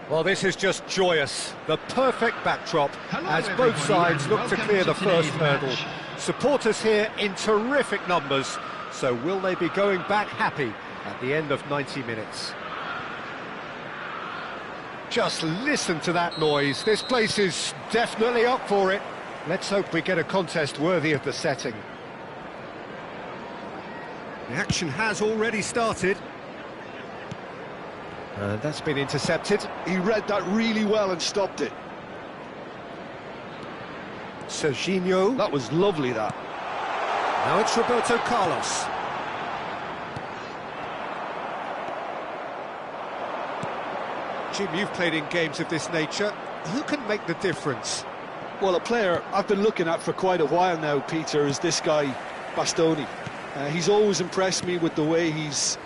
Well, this is just joyous. The perfect backdrop as both sides look to clear the first hurdle. Supporters here in terrific numbers, so will they be going back happy at the end of 90 minutes? Just listen to that noise. This place is definitely up for it. Let's hope we get a contest worthy of the setting. The action has already started. That's been intercepted. He read that really well and stopped it. Serginho. That was lovely, that. Now it's Roberto Carlos. Jim, you've played in games of this nature. Who can make the difference? Well, a player I've been looking at for quite a while now, Peter, is this guy, Bastoni. He's always impressed me with the way he's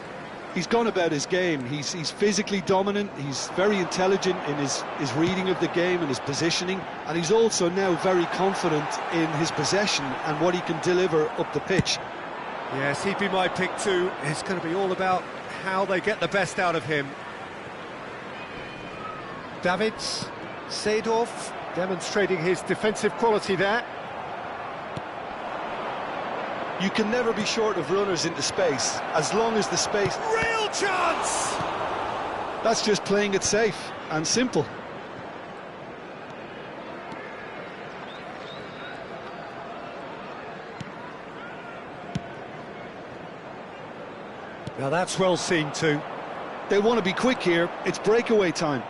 gone about his game. He's physically dominant, he's very intelligent in his reading of the game and his positioning, and he's also now very confident in his possession and what he can deliver up the pitch. Yes, he'd be my pick too. It's going to be all about how they get the best out of him. Davids, Seedorf, demonstrating his defensive quality there. You can never be short of runners into space, as long as the space... Real chance! That's just playing it safe and simple. Now that's well seen too. They want to be quick here, it's breakaway time.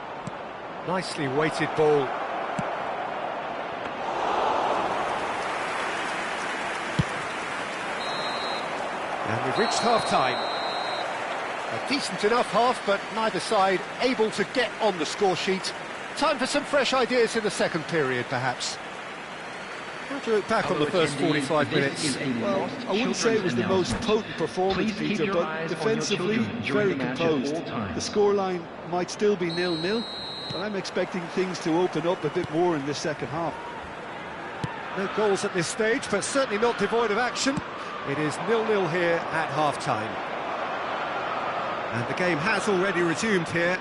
Nicely weighted ball. And we've reached half-time. A decent enough half, but neither side able to get on the score sheet. Time for some fresh ideas in the second period, perhaps. How to look back on the first 45 minutes? Well, I wouldn't say it was the most potent performance, Peter, but defensively, very composed. The scoreline might still be 0-0, but I'm expecting things to open up a bit more in this second half. No goals at this stage, but certainly not devoid of action. It is 0-0 here at half-time. And the game has already resumed here.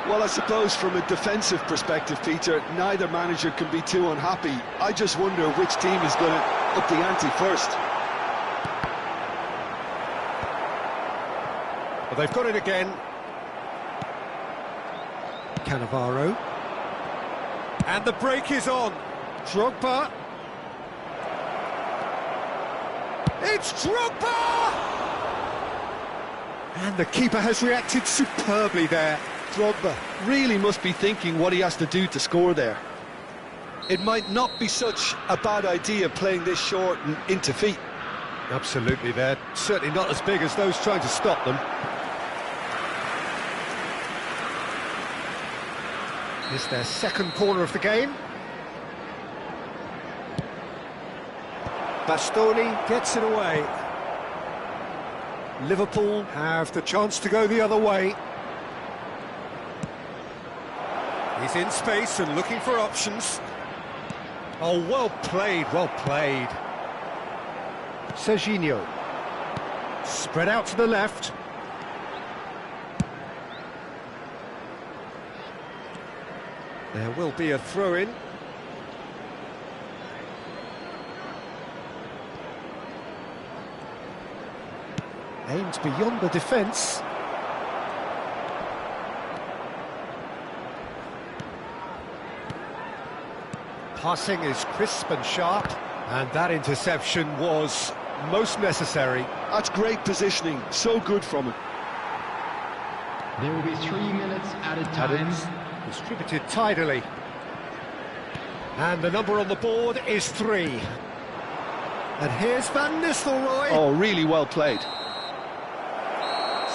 Well, I suppose from a defensive perspective, Peter, neither manager can be too unhappy. I just wonder which team is going to up the ante first. Well, they've got it again. Cannavaro. And the break is on. Drogba. It's Drogba! And the keeper has reacted superbly there. Drogba really must be thinking what he has to do to score there. It might not be such a bad idea playing this short and into feet. Absolutely, they're certainly not as big as those trying to stop them. It's their second corner of the game. Bastoni gets it away. Liverpool have the chance to go the other way. He's in space and looking for options. Oh, well played, well played. Serginho. Spread out to the left. There will be a throw-in. Aimed beyond the defence. Passing is crisp and sharp, and that interception was most necessary. That's great positioning, so good from him. There will be 3 minutes added time. Distributed tidily. And the number on the board is 3. And here's Van Nistelrooy. Oh, really well played.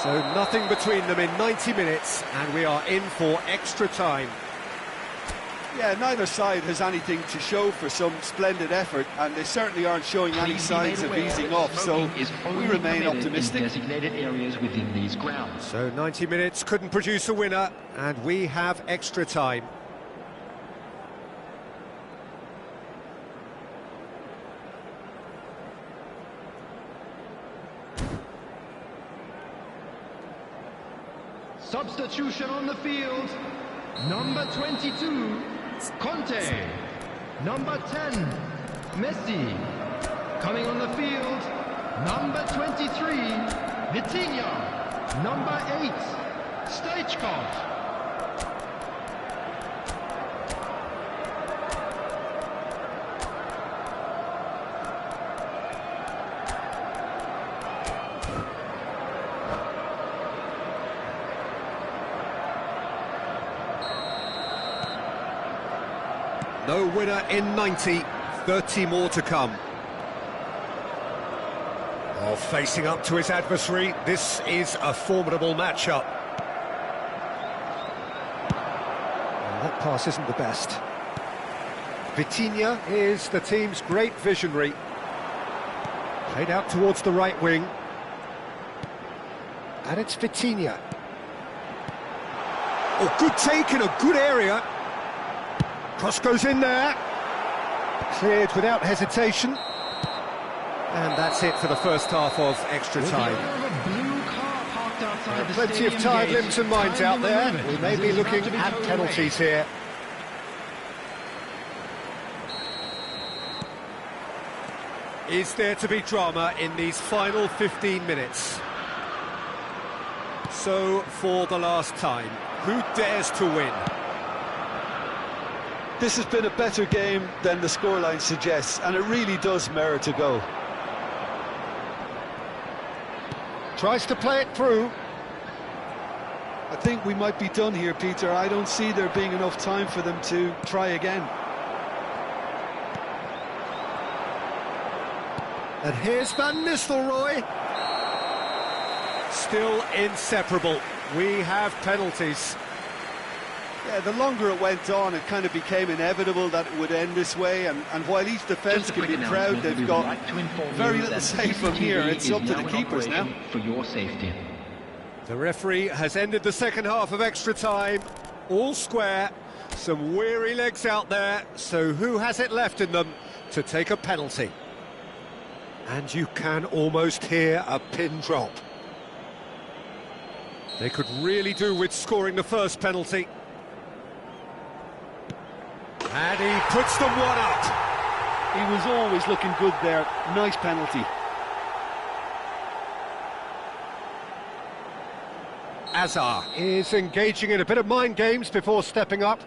So nothing between them in 90 minutes, and we are in for extra time. Yeah, neither side has anything to show for some splendid effort, and they certainly aren't showing any signs of easing off, so we remain optimistic. Designated areas within these grounds. So 90 minutes couldn't produce a winner, and we have extra time. Substitution on the field. Number 22, Conte. Number 10, Messi. Coming on the field, number 23, Vitinha. Number 8, Stoichkov. No winner in 90, 30 more to come. Oh, facing up to his adversary, this is a formidable matchup. And that pass isn't the best. Vitinha is the team's great visionary. Played out towards the right wing. And it's Vitinha. Oh, good take in a good area. Cross goes in there. Cleared without hesitation. And that's it for the first half of extra time. Plenty of tired limbs and minds out there. We may be looking at penalties here. Is there to be drama in these final 15 minutes? So, for the last time, who dares to win? This has been a better game than the scoreline suggests, and it really does merit a go. Tries to play it through. I think we might be done here, Peter. I don't see there being enough time for them to try again. And here's Van Nistelrooy. Still inseparable. We have penalties. Yeah, the longer it went on, it kind of became inevitable that it would end this way, and while each defence can be proud, they've got very little say from here. It's up to the keepers now. For your safety. The referee has ended the second half of extra time, all square, some weary legs out there, so who has it left in them to take a penalty? And you can almost hear a pin drop. They could really do with scoring the first penalty. And he puts them one up. He was always looking good there. Nice penalty. Azar is engaging in a bit of mind games before stepping up.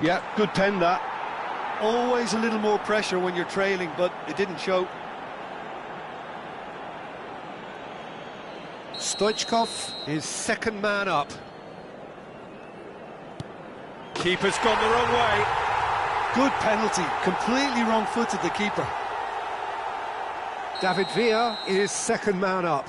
Yeah, good pen that. Always a little more pressure when you're trailing, but it didn't show. Stoichkov is second man up. Keeper's gone the wrong way. Good penalty, completely wrong-footed the keeper. David Villa is second man up.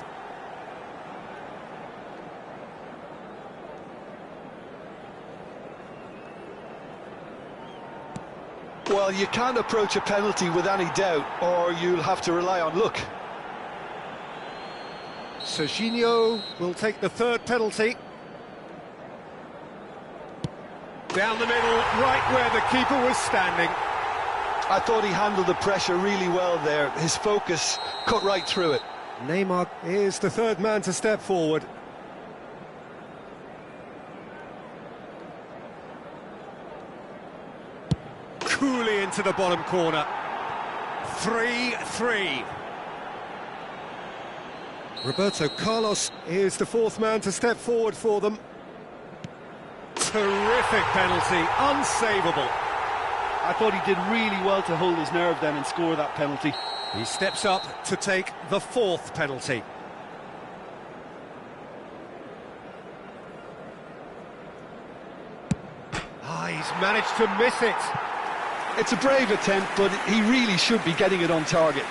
Well, you can't approach a penalty with any doubt, or you'll have to rely on luck. Serginho will take the third penalty. Down the middle, right where the keeper was standing. I thought he handled the pressure really well there. His focus cut right through it. Neymar is the third man to step forward. Coolly into the bottom corner. 3-3. Roberto Carlos is the fourth man to step forward for them. Terrific penalty, unsavable. I thought he did really well to hold his nerve then and score that penalty. He steps up to take the fourth penalty. He's managed to miss it. It's a brave attempt, but he really should be getting it on target.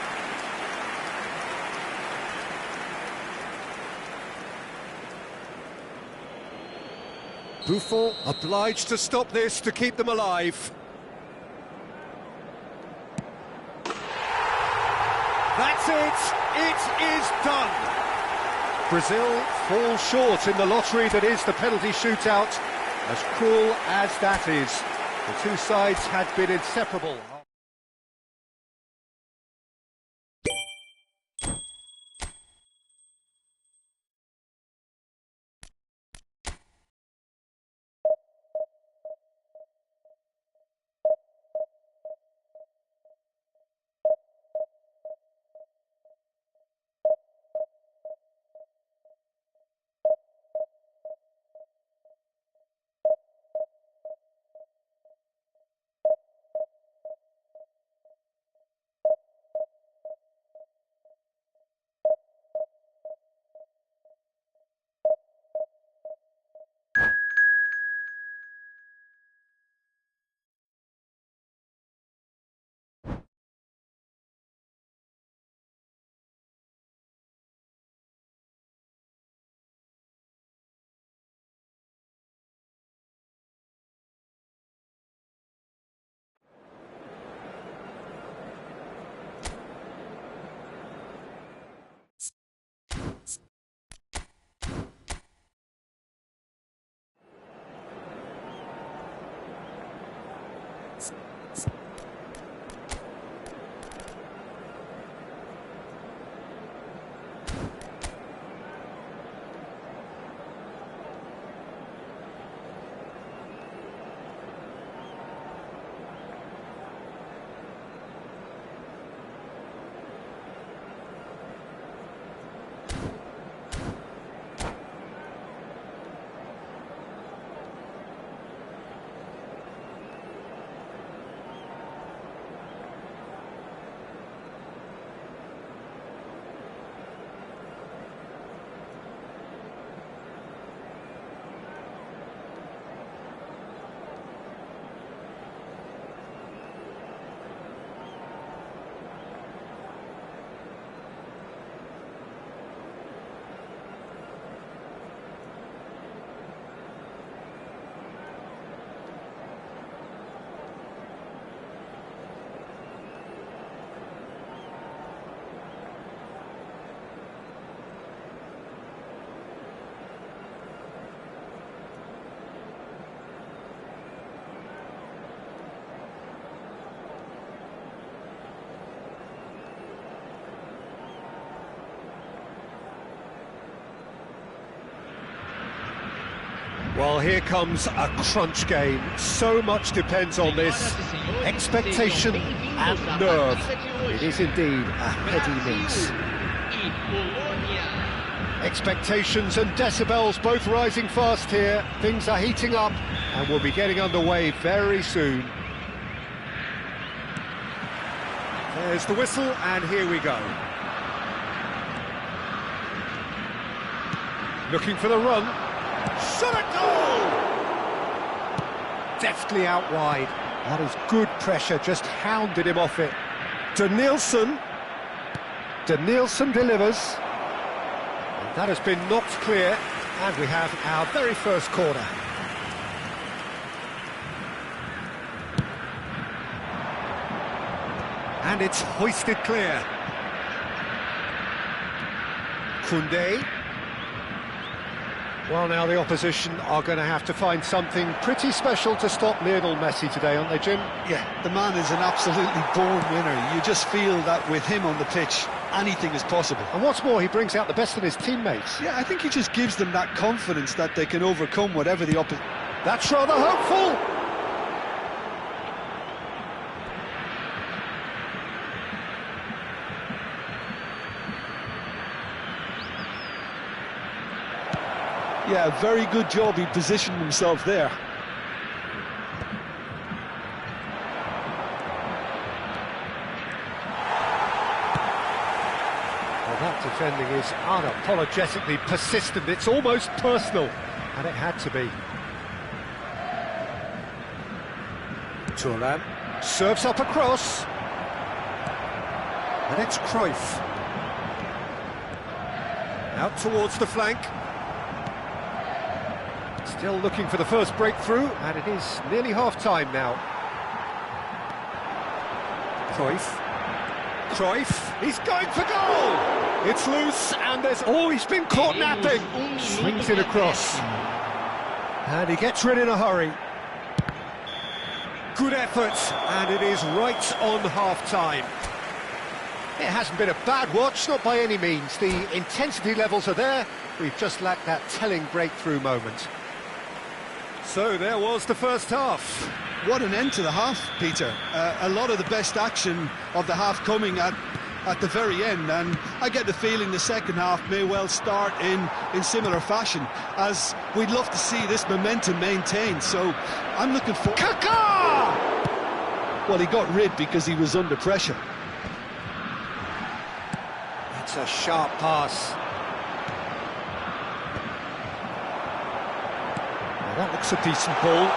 Buffon obliged to stop this to keep them alive. That's it! It is done! Brazil falls short in the lottery that is the penalty shootout. As cruel as that is, the two sides had been inseparable. Well, here comes a crunch game. So much depends on this. Expectation and nerve. It is indeed a heady mix. Expectations and decibels both rising fast here. Things are heating up and we'll be getting underway very soon. There's the whistle and here we go. Looking for the run. Shot a goal! Deftly out wide. That is good pressure, just hounded him off it. Danielson delivers. And that has been knocked clear, and we have our very first corner. And it's hoisted clear. Koundé. Well, now the opposition are going to have to find something pretty special to stop Lionel Messi today, aren't they, Jim? Yeah, the man is an absolutely born winner. You just feel that with him on the pitch, anything is possible. And what's more, he brings out the best in his teammates. Yeah, I think he just gives them that confidence that they can overcome whatever the opposition... That's rather hopeful! Yeah, very good job. He positioned himself there. Well, that defending is unapologetically persistent. It's almost personal, and it had to be. Thuram serves up across. And it's Cruyff. Out towards the flank. Still looking for the first breakthrough, and it is nearly half-time now. Cruyff, he's going for goal! It's loose, and there's... Oh, he's been caught napping! Swings it across. And he gets rid in a hurry. Good effort, and it is right on half-time. It hasn't been a bad watch, not by any means. The intensity levels are there. We've just lacked that telling breakthrough moment. So there was the first half. What an end to the half, Peter. A lot of the best action of the half coming at the very end, and I get the feeling the second half may well start in similar fashion, as we'd love to see this momentum maintained. So I'm looking for... Kaká! Well, he got rid because he was under pressure. That's a sharp pass. That looks a decent ball,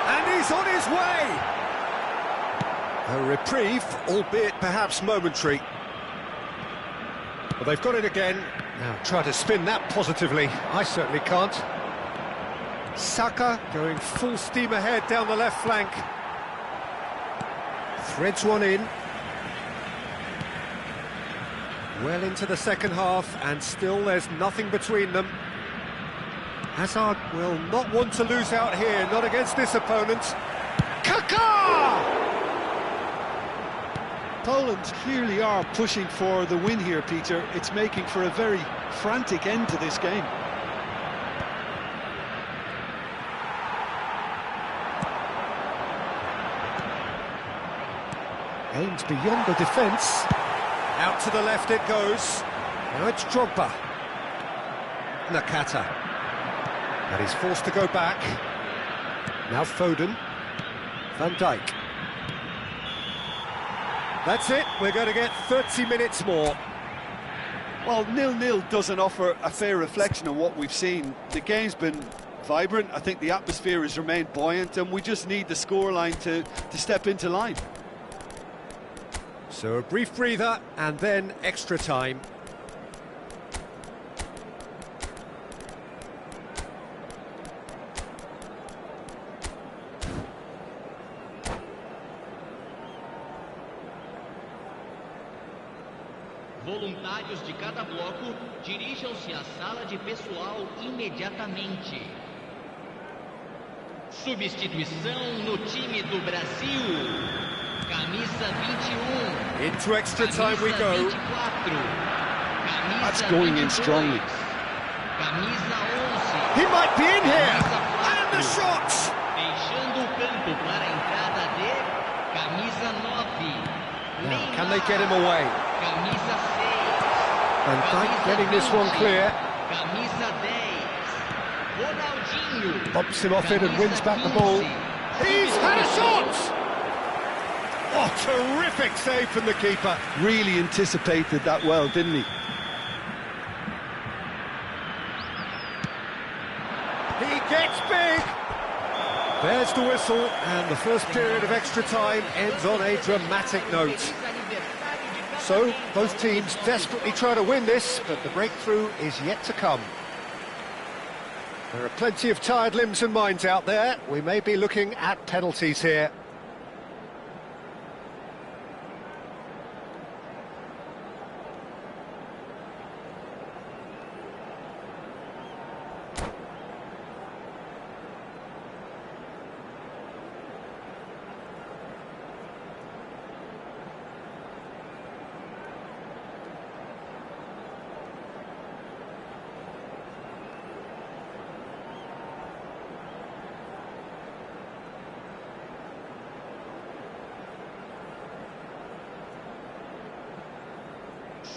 and he's on his way! A reprieve, albeit perhaps momentary. Well, they've got it again. Now try to spin that positively. I certainly can't. Saka going full steam ahead down the left flank. Threads one in. Well into the second half, and still there's nothing between them. Hazard will not want to lose out here, not against this opponent. Kaká! Poland clearly are pushing for the win here, Peter. It's making for a very frantic end to this game. Aimed beyond the defence. Out to the left it goes. Now it's Drogba. Nakata. And he's forced to go back. Now Foden. Van Dijk. That's it, we're going to get 30 minutes more. Well, 0-0 doesn't offer a fair reflection of what we've seen. The game's been vibrant, I think the atmosphere has remained buoyant, and we just need the scoreline to step into line. So a brief breather, and then extra time. Voluntários de cada bloco dirijam-se à sala de pessoal imediatamente. Substituição no time do Brasil. Camisa 21. Into extra time we go. That's going in strongly. Camisa 11. He might be in here. And the shot! Deixando o campo para a entrada de camisa 9. Now, can they get him away? Camisa 6. Van Dijk getting this one clear. Camisa 10. Ronaldinho. Bumps him off it and wins back the ball. He's had a shot! Oh, terrific save from the keeper. Really anticipated that well, didn't he? He gets big. There's the whistle, and the first period of extra time ends on a dramatic note. So, both teams desperately try to win this, but the breakthrough is yet to come. There are plenty of tired limbs and minds out there. We may be looking at penalties here.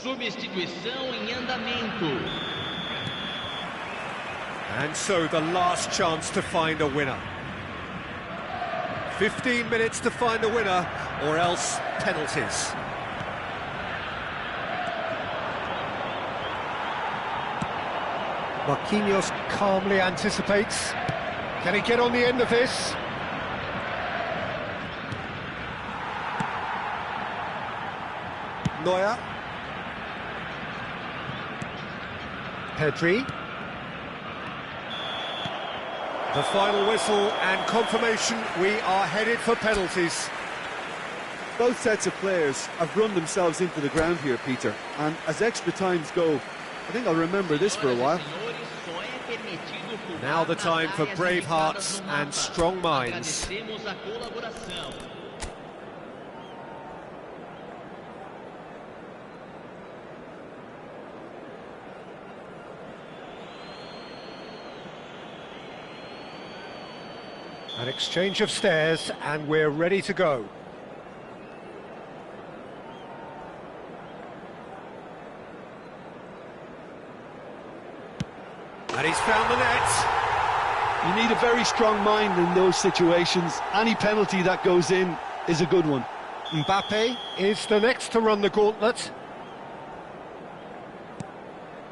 Substituição em andamento. And so the last chance to find a winner. 15 minutes to find a winner, or else penalties. Marquinhos calmly anticipates. Can he get on the end of this? Neuer. Pedri. The final whistle and confirmation, we are headed for penalties. Both sets of players have run themselves into the ground here, Peter. And as extra times go, I think I'll remember this for a while. Now the time for brave hearts and strong minds. An exchange of stares, and we're ready to go. And he's found the net. You need a very strong mind in those situations. Any penalty that goes in is a good one. Mbappe is the next to run the gauntlet.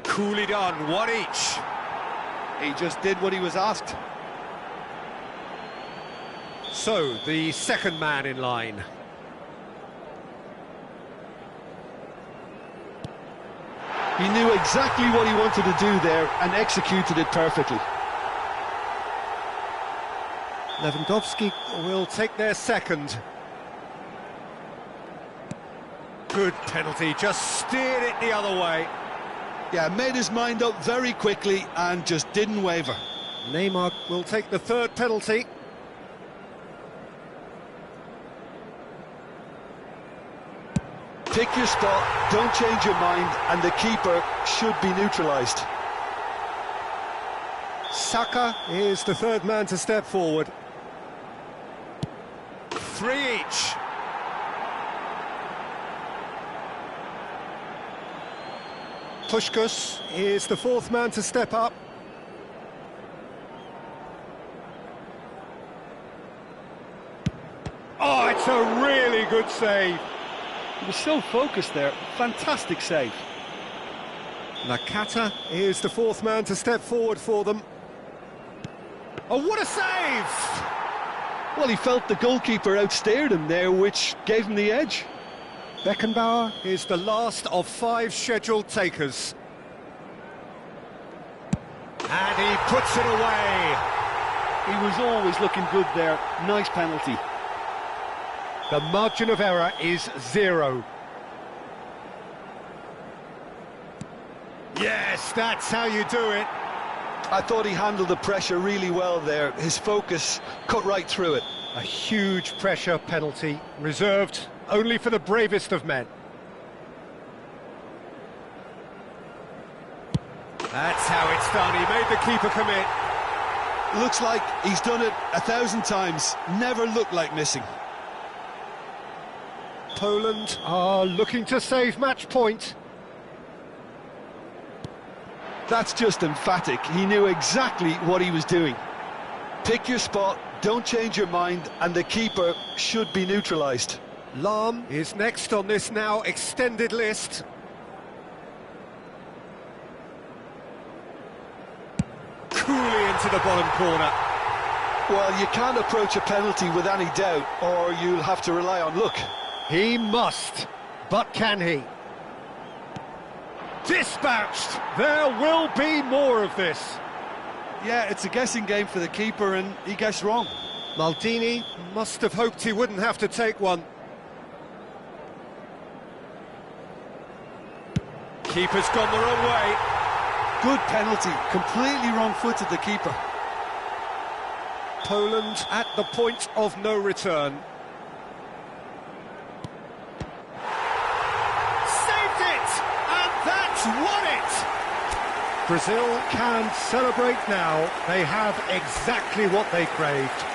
Coolly done, one each. He just did what he was asked. So, the second man in line. He knew exactly what he wanted to do there and executed it perfectly. Lewandowski will take their second. Good penalty, just steered it the other way. Yeah, made his mind up very quickly and just didn't waver. Neymar will take the third penalty. Pick your spot, don't change your mind, and the keeper should be neutralised. Saka is the third man to step forward. Three each. Puskás is the fourth man to step up. Oh, it's a really good save. He was so focused there, fantastic save. Nakata is the fourth man to step forward for them. Oh, what a save! Well, he felt the goalkeeper outstared him there, which gave him the edge. Beckenbauer is the last of 5 scheduled takers. And he puts it away. He was always looking good there. Nice penalty. The margin of error is 0. Yes, that's how you do it. I thought he handled the pressure really well there. His focus cut right through it. A huge pressure penalty, reserved only for the bravest of men. That's how it's done. He made the keeper commit. Looks like he's done it 1,000 times. Never looked like missing. Poland are looking to save match point. That's just emphatic. He knew exactly what he was doing. Pick your spot, don't change your mind, and the keeper should be neutralised. Lahm is next on this now extended list. Coolly into the bottom corner. Well, you can't approach a penalty with any doubt, or you'll have to rely on luck. He must, but can he? Dispatched! There will be more of this. Yeah, it's a guessing game for the keeper, and he guessed wrong. Maldini must have hoped he wouldn't have to take one. Keeper's gone the wrong way. Good penalty, completely wrong-footed the keeper. Poland at the point of no return. Saved it! And that's won it! Brazil can celebrate now. They have exactly what they craved.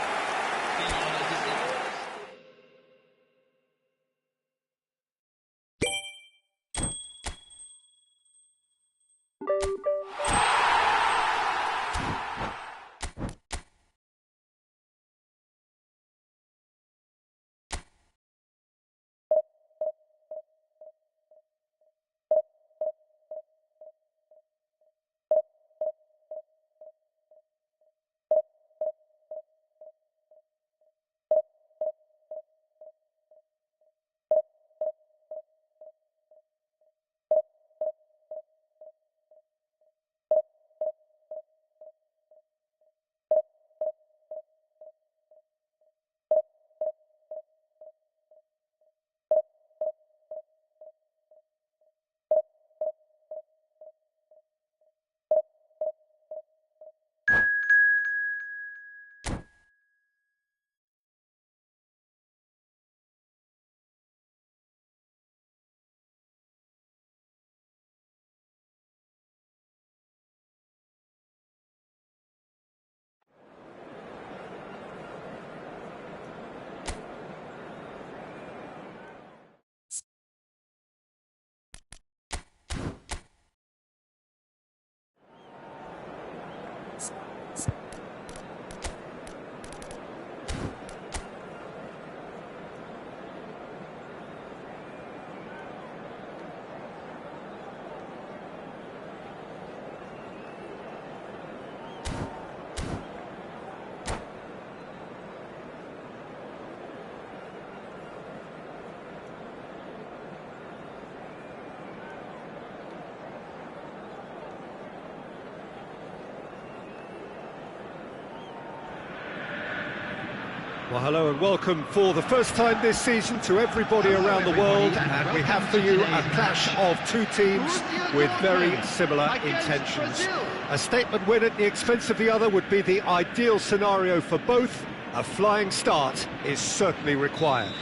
Well, hello and welcome for the first time this season to everybody around the world, and we have for you a clash of two teams with very similar intentions. A statement win at the expense of the other would be the ideal scenario for both. A flying start is certainly required.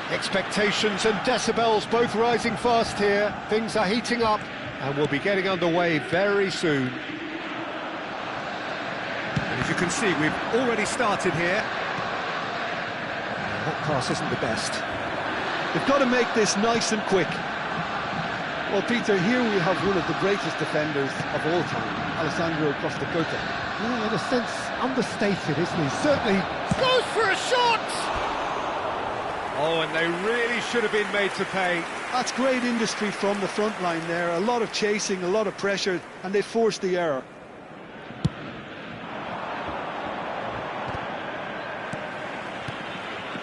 Expectations and decibels both rising fast here. Things are heating up and we'll be getting underway very soon. As you can see, we've already started here. That pass isn't the best. They've got to make this nice and quick. Well, Peter, here we have one of the greatest defenders of all time, Alessandro Costa Curta. Yeah, in a sense, understated, isn't he? Certainly goes for a shot! Oh, and they really should have been made to pay. That's great industry from the front line there. A lot of chasing, a lot of pressure, and they forced the error.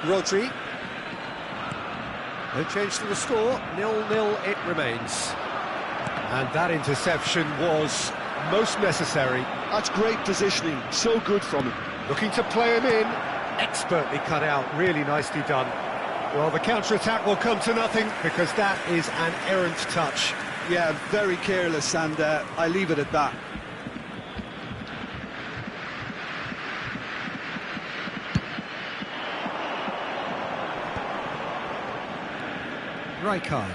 Rodri. No change to the score, 0-0 it remains. And that interception was most necessary. That's great positioning, so good from him. Looking to play him in, expertly cut out, really nicely done. Well, the counter-attack will come to nothing because that is an errant touch. Yeah, very careless, and I leave it at that. Rijkaard.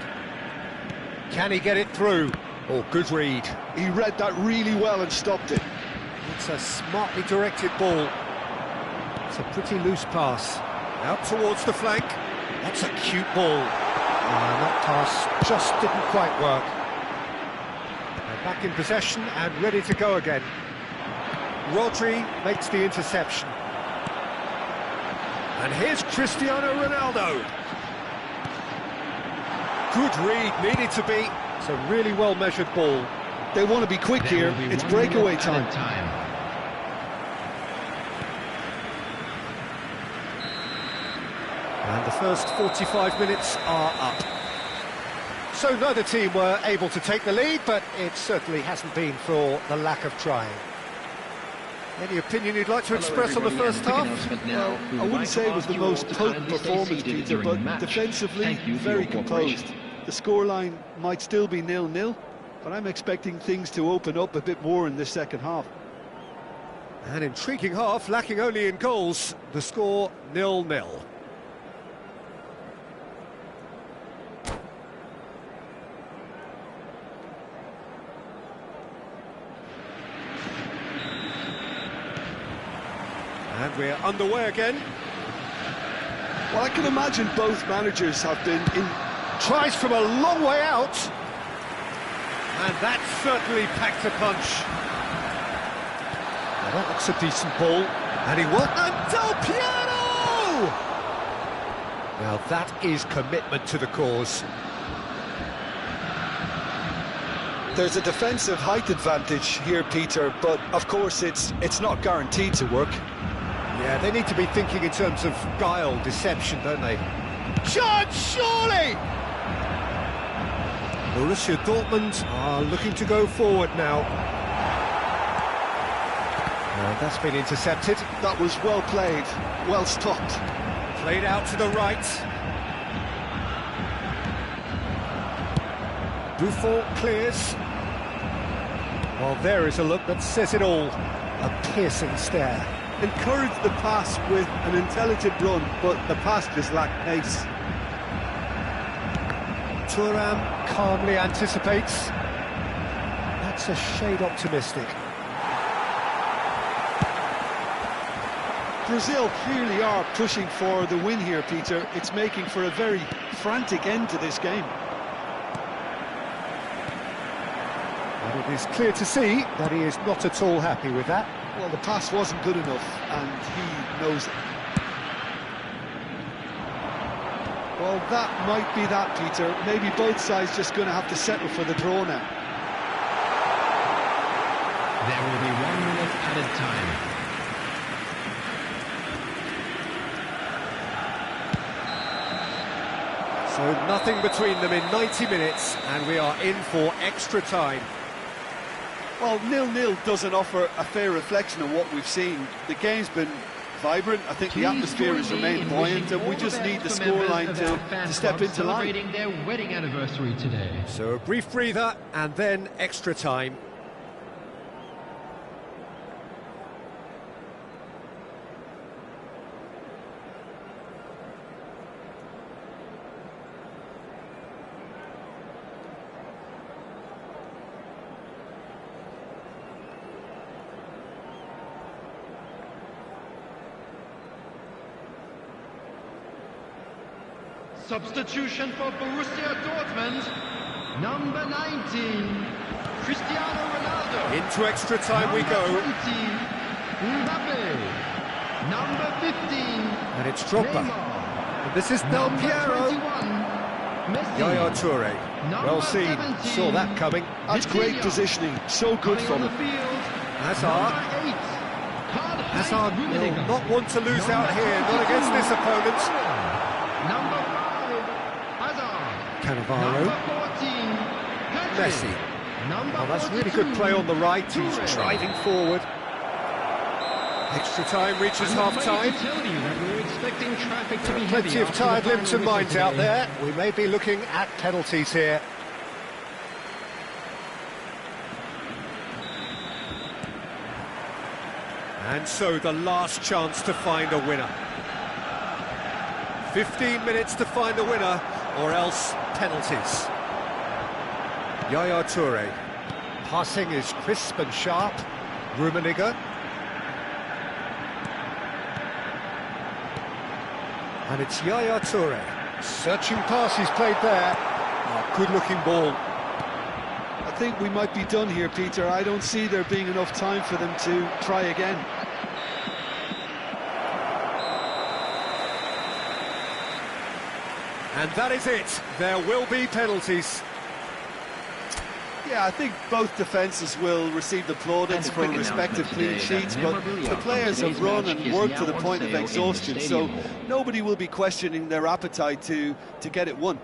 Can he get it through? Oh, good read. He read that really well and stopped it. It's a smartly directed ball. It's a pretty loose pass. Out towards the flank. That's a cute ball. That pass just didn't quite work. They're back in possession and ready to go again. Rodri makes the interception. And here's Cristiano Ronaldo. Good read, needed to be. It's a really well-measured ball. They want to be quick here. It's breakaway time. And the first 45 minutes are up. So neither team were able to take the lead, but it certainly hasn't been for the lack of trying. Any opinion you'd like to express on the first half? Well, I wouldn't say it was the most potent performance, Peter, but defensively very composed. The scoreline might still be 0-0, but I'm expecting things to open up a bit more in this second half. An intriguing half, lacking only in goals. The score 0-0. And we're underway again. Well, I can imagine both managers have been in... Tries from a long way out. And that certainly packed a punch. Well, that looks a decent ball. And he won. And Del Piero! Now that is commitment to the cause. There's a defensive height advantage here, Peter, but of course it's not guaranteed to work. Yeah, they need to be thinking in terms of guile, deception, don't they? Chance, surely! Borussia Dortmund are looking to go forward now. And that's been intercepted. That was well played, well stopped. Played out to the right. Buffon clears. Well, there is a look that says it all. A piercing stare. Encouraged the pass with an intelligent run, but the pass just lacked pace. Thuram calmly anticipates. That's a shade optimistic. Brazil clearly are pushing for the win here, Peter. It's making for a very frantic end to this game. And it is clear to see that he is not at all happy with that. Well, the pass wasn't good enough, and he knows it. Well, that might be that, Peter. Maybe both sides just going to have to settle for the draw now. There will be 1 minute added time. So nothing between them in 90 minutes, and we are in for extra time. Well, 0-0 doesn't offer a fair reflection of what we've seen. The game's been vibrant. I think the atmosphere has remained buoyant, and we just need the scoreline to step into line. Celebrating their wedding anniversary today. So a brief breather, and then extra time. Substitution for Borussia Dortmund, number 19, Cristiano Ronaldo. Into extra time we go. 20, Mbappe. Number 15, And it's Drogba. And this is Del Piero. Yaya Toure. Well seen. Saw that coming. That's great positioning. So good from him. Hazard. Hazard will not want to lose out here. Not against this opponent. Number 5, Hazard. Cannavaro. Messi. Oh, that's really good play on the right. He's driving forward. Extra time reaches half-time. Plenty of tired limbs and minds out there. We may be looking at penalties here. And so the last chance to find a winner. 15 minutes to find a winner, or else penalties. Yaya Toure. Passing is crisp and sharp. Rummenigge. And it's Yaya Toure. Searching pass he's played there. Oh, good-looking ball. I think we might be done here, Peter. I don't see there being enough time for them to try again. And that is it. There will be penalties. Yeah, I think both defences will receive the plaudits for respective clean sheets, but the players have run and worked to the point of exhaustion, so nobody will be questioning their appetite to get it won.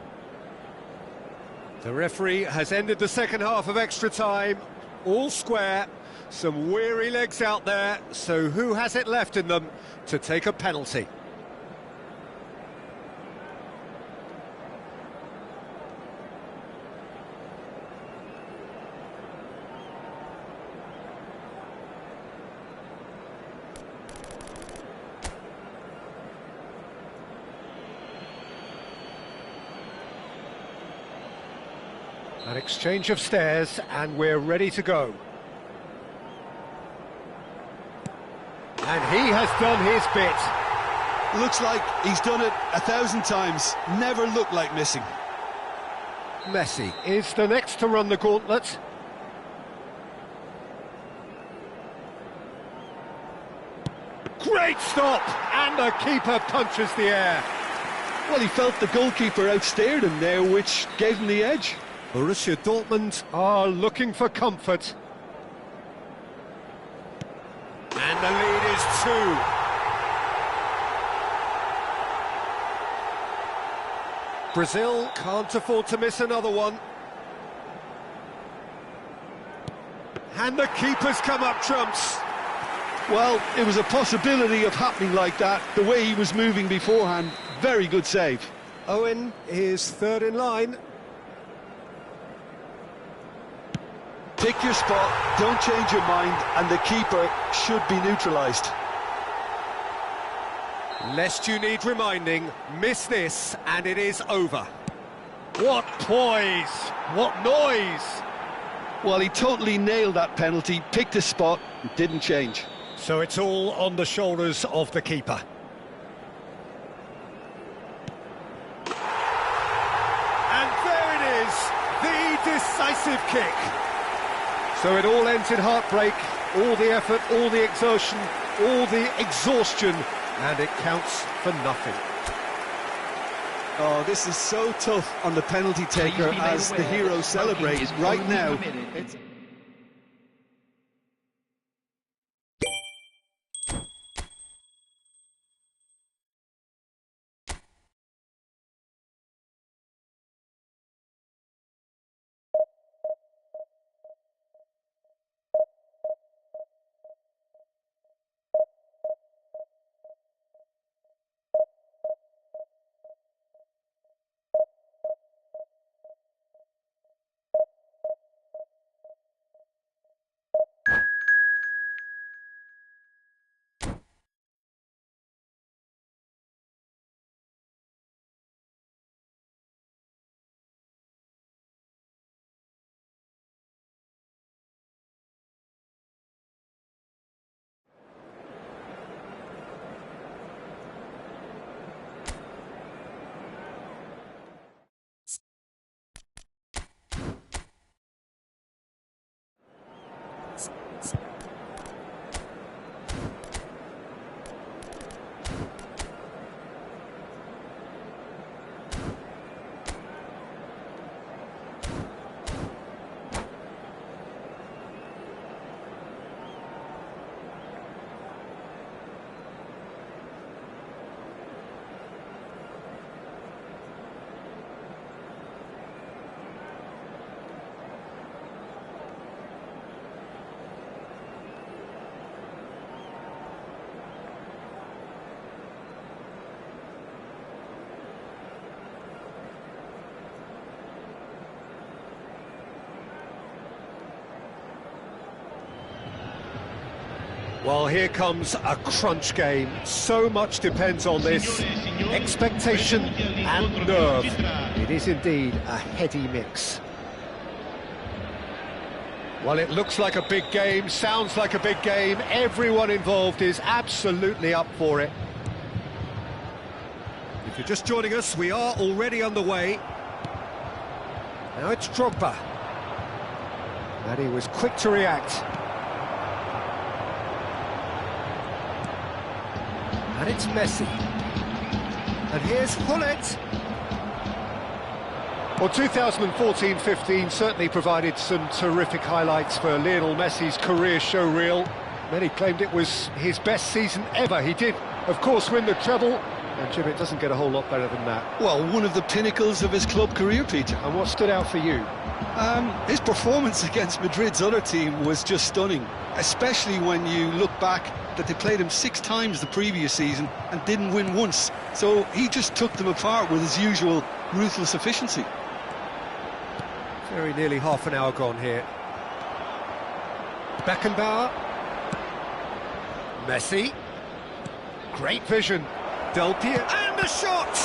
The referee has ended the second half of extra time. All square. Some weary legs out there, so who has it left in them to take a penalty? An exchange of stares, and we're ready to go. And he has done his bit. Looks like he's done it 1,000 times. Never looked like missing. Messi is the next to run the gauntlet. Great stop! And the keeper punches the air. Well, he felt the goalkeeper outstared him there, which gave him the edge. Borussia Dortmund are looking for comfort. And the lead is 2. Brazil can't afford to miss another one. And the keeper's come up trumps. Well, it was a possibility of happening like that, the way he was moving beforehand. Very good save. Owen is third in line. Pick your spot, don't change your mind, and the keeper should be neutralised. Lest you need reminding, miss this and it is over. What poise! What noise! Well, he totally nailed that penalty, picked a spot, and didn't change. So it's all on the shoulders of the keeper. And there it is, the decisive kick. So it all ends in heartbreak, all the effort, all the exertion, all the exhaustion, and it counts for nothing. Oh, this is so tough on the penalty taker as the heroes celebrate right now. Well, here comes a crunch game. So much depends on this. Expectation and nerve. It is indeed a heady mix. Well, it looks like a big game, sounds like a big game. Everyone involved is absolutely up for it. If you're just joining us, we are already underway. Now it's Drogba. And he was quick to react. And it's Messi. And here's Hullet. Well, 2014-15 certainly provided some terrific highlights for Lionel Messi's career showreel. Many claimed it was his best season ever. He did, of course, win the treble. And Jim, it doesn't get a whole lot better than that. Well, one of the pinnacles of his club career, Peter. And what stood out for you? His performance against Madrid's other team was just stunning, especially when you look back that they played him 6 times the previous season and didn't win once. So he just took them apart with his usual ruthless efficiency. Very nearly half an hour gone here. Beckenbauer. Messi. Great vision. Del Piero. And the shot!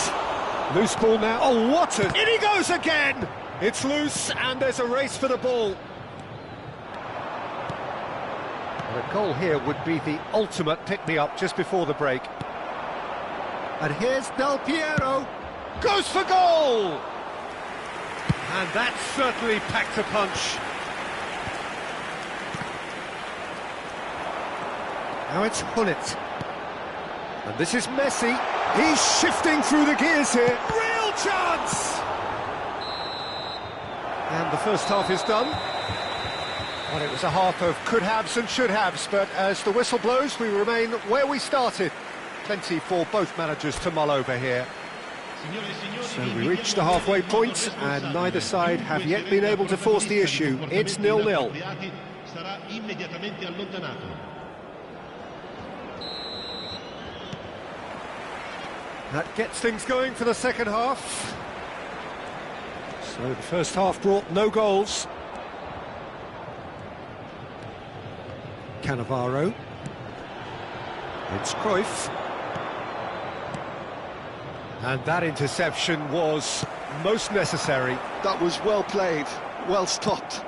Loose ball now. Oh, what a... In he goes again! It's loose, and there's a race for the ball. And a goal here would be the ultimate pick-me-up just before the break. And here's Del Piero. Goes for goal! And that certainly packed a punch. Now it's Hullet. And this is Messi. He's shifting through the gears here. Real chance! And the first half is done. Well, it was a half of could-haves and should-haves, but as the whistle blows, we remain where we started. Plenty for both managers to mull over here. So we reached the halfway point, and neither side have yet been able to force the issue. It's 0-0. That gets things going for the second half. So the first half brought no goals. Cannavaro. It's Cruyff. And that interception was most necessary. That was well played, well stopped.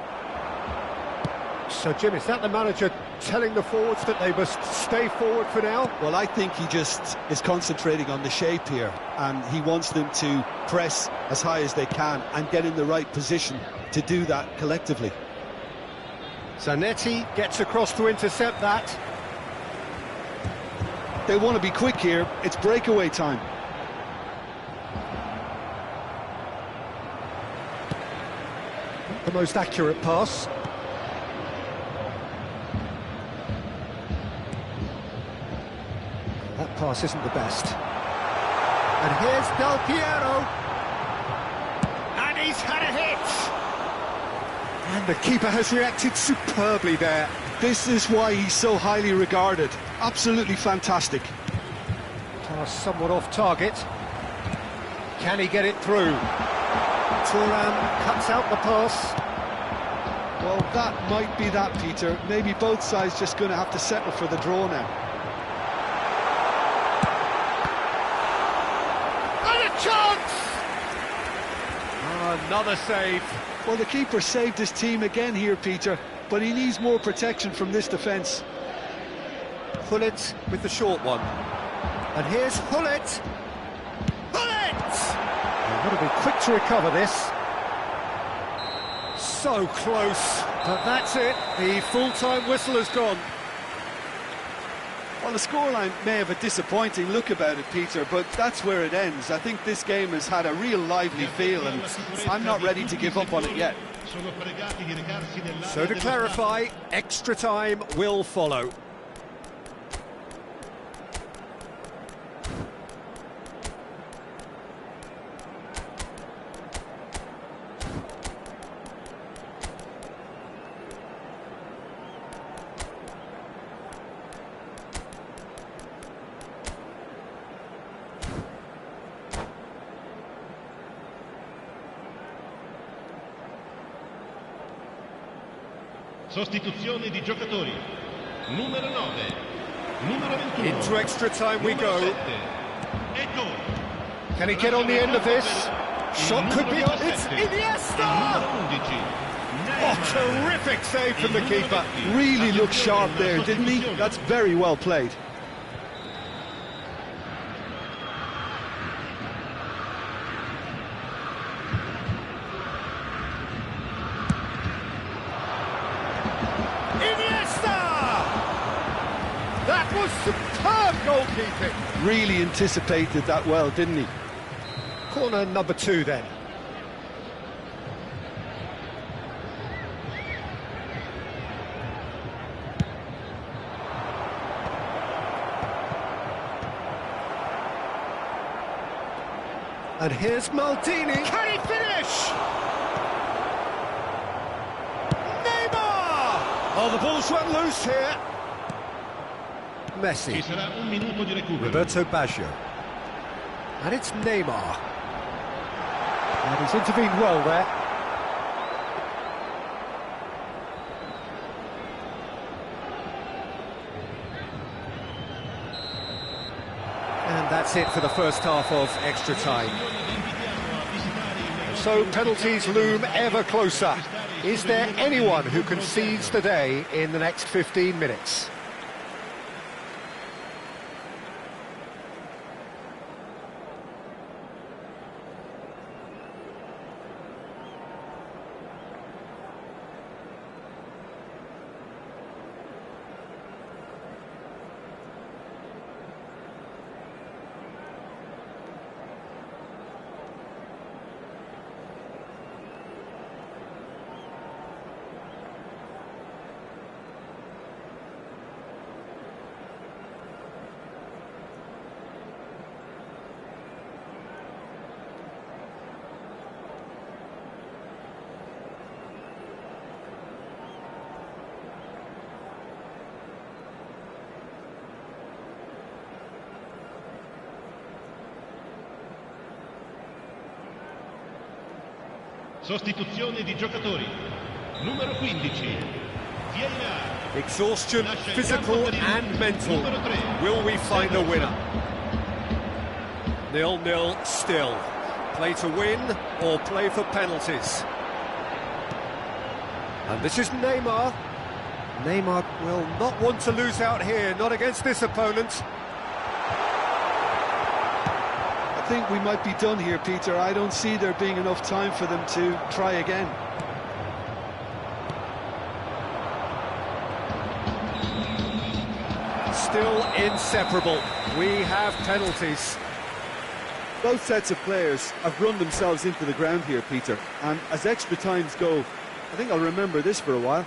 So, Jim, is that the manager telling the forwards that they must stay forward for now? Well, I think he just is concentrating on the shape here, and he wants them to press as high as they can and get in the right position to do that collectively. Zanetti gets across to intercept that. They want to be quick here. It's breakaway time. The most accurate pass. That pass isn't the best. And here's Del Piero. And he's had a hit. And the keeper has reacted superbly there. This is why he's so highly regarded. Absolutely fantastic. Pass somewhat off target. Can he get it through? Thuram cuts out the pass. Well, that might be that, Peter. Maybe both sides just going to have to settle for the draw now. And a chance! Oh, another save. Well, the keeper saved his team again here, Peter, but he needs more protection from this defence. Hullet with the short one. And here's Hullet. Hullet! They've got to be quick to recover this. So close, but that's it. The full-time whistle has gone. Well, the scoreline may have a disappointing look about it, Peter, but that's where it ends. I think this game has had a real lively feel, and I'm not ready to give up on it yet. So to clarify, extra time will follow. Sostituzione di giocatori. Numero 9, numero 21. Into extra time we go. 7, e gol. Can he get on the end of this? Shot could be on. It's Iniesta! Oh, terrific save from the keeper. Really looked sharp there, didn't he? That's very well played. keeping. Really anticipated that well, didn't he? Corner number 2 then. And here's Maldini. Can he finish? Neymar! Oh, the ball's run loose here. Messi. Ci sarà un minuto di recupero. Roberto Baggio. And it's Neymar. And he's intervened well there. And that's it for the first half of extra time. So penalties loom ever closer. Is there anyone who concedes the day in the next 15 minutes? Sostituzione di giocatori. Numero 15. Vieira. Exhaustion, physical and mental. Will we find a winner? 0-0 still. Play to win or play for penalties. And this is Neymar. Neymar will not want to lose out here, not against this opponent. I think we might be done here, Peter. I don't see there being enough time for them to try again. Still inseparable. We have penalties. Both sets of players have run themselves into the ground here, Peter. And as extra times go, I think I'll remember this for a while.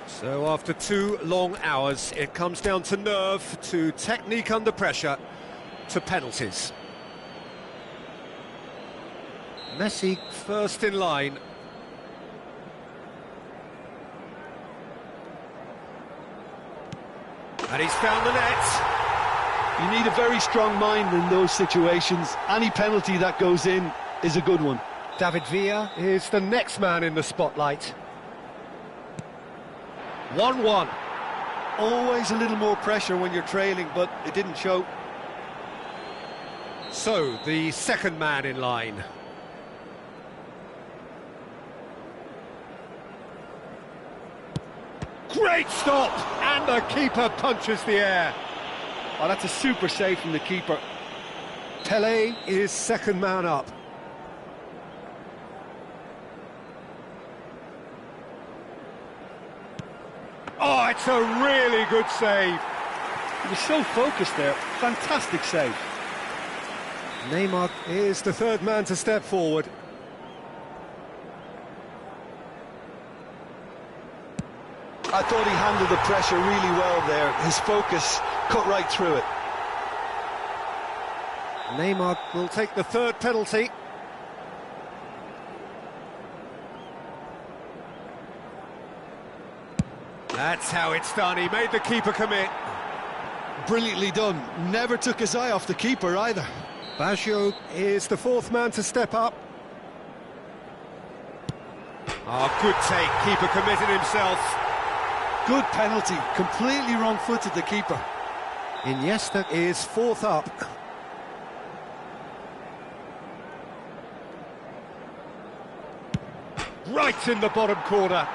So after 2 long hours, it comes down to nerve, to technique under pressure, to penalties. Messi first in line. And he's found the net. You need a very strong mind in those situations. Any penalty that goes in is a good one. David Villa is the next man in the spotlight. 1-1. Always a little more pressure when you're trailing, but it didn't show. So, the second man in line. Great stop! And the keeper punches the air. Oh, that's a super save from the keeper. Pelé is second man up. Oh, it's a really good save. He was so focused there. Fantastic save. Neymar is the third man to step forward. I thought he handled the pressure really well there. His focus cut right through it. Neymar will take the third penalty. That's how it's done. He made the keeper commit. Brilliantly done. Never took his eye off the keeper either. Baggio is the fourth man to step up. Oh, good take. Keeper committed himself. Good penalty. Completely wrong-footed, the keeper. Iniesta is fourth up. Right in the bottom corner.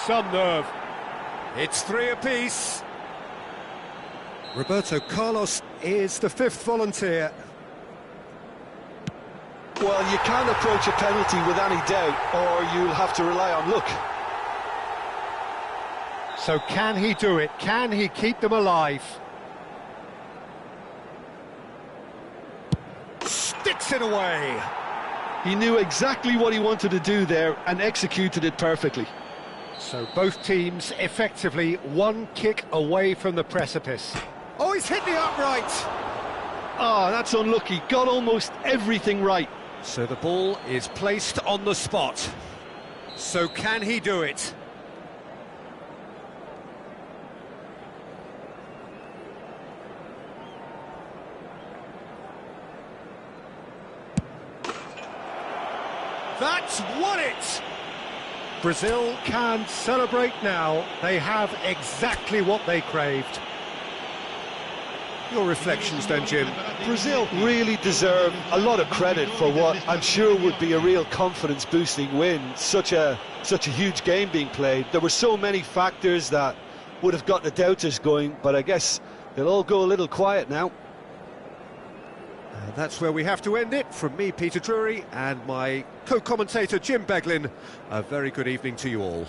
Some nerve. It's 3 apiece. Roberto Carlos is the fifth volunteer. Well, you can't approach a penalty with any doubt, or you'll have to rely on luck. So can he do it? Can he keep them alive? sticks it away. He knew exactly what he wanted to do there and executed it perfectly. So both teams effectively one kick away from the precipice. Oh, he's hit the upright. Ah, that's unlucky. Got almost everything right. So the ball is placed on the spot. So can he do it? That's won it! Brazil can celebrate now. They have exactly what they craved. Your reflections then, Jim? Brazil really deserve a lot of credit for what I'm sure would be a real confidence-boosting win. Such a huge game being played. There were so many factors that would have got the doubters going, but I guess they'll all go a little quiet now. And that's where we have to end it. From me, Peter Drury, and my co-commentator, Jim Beglin. A very good evening to you all.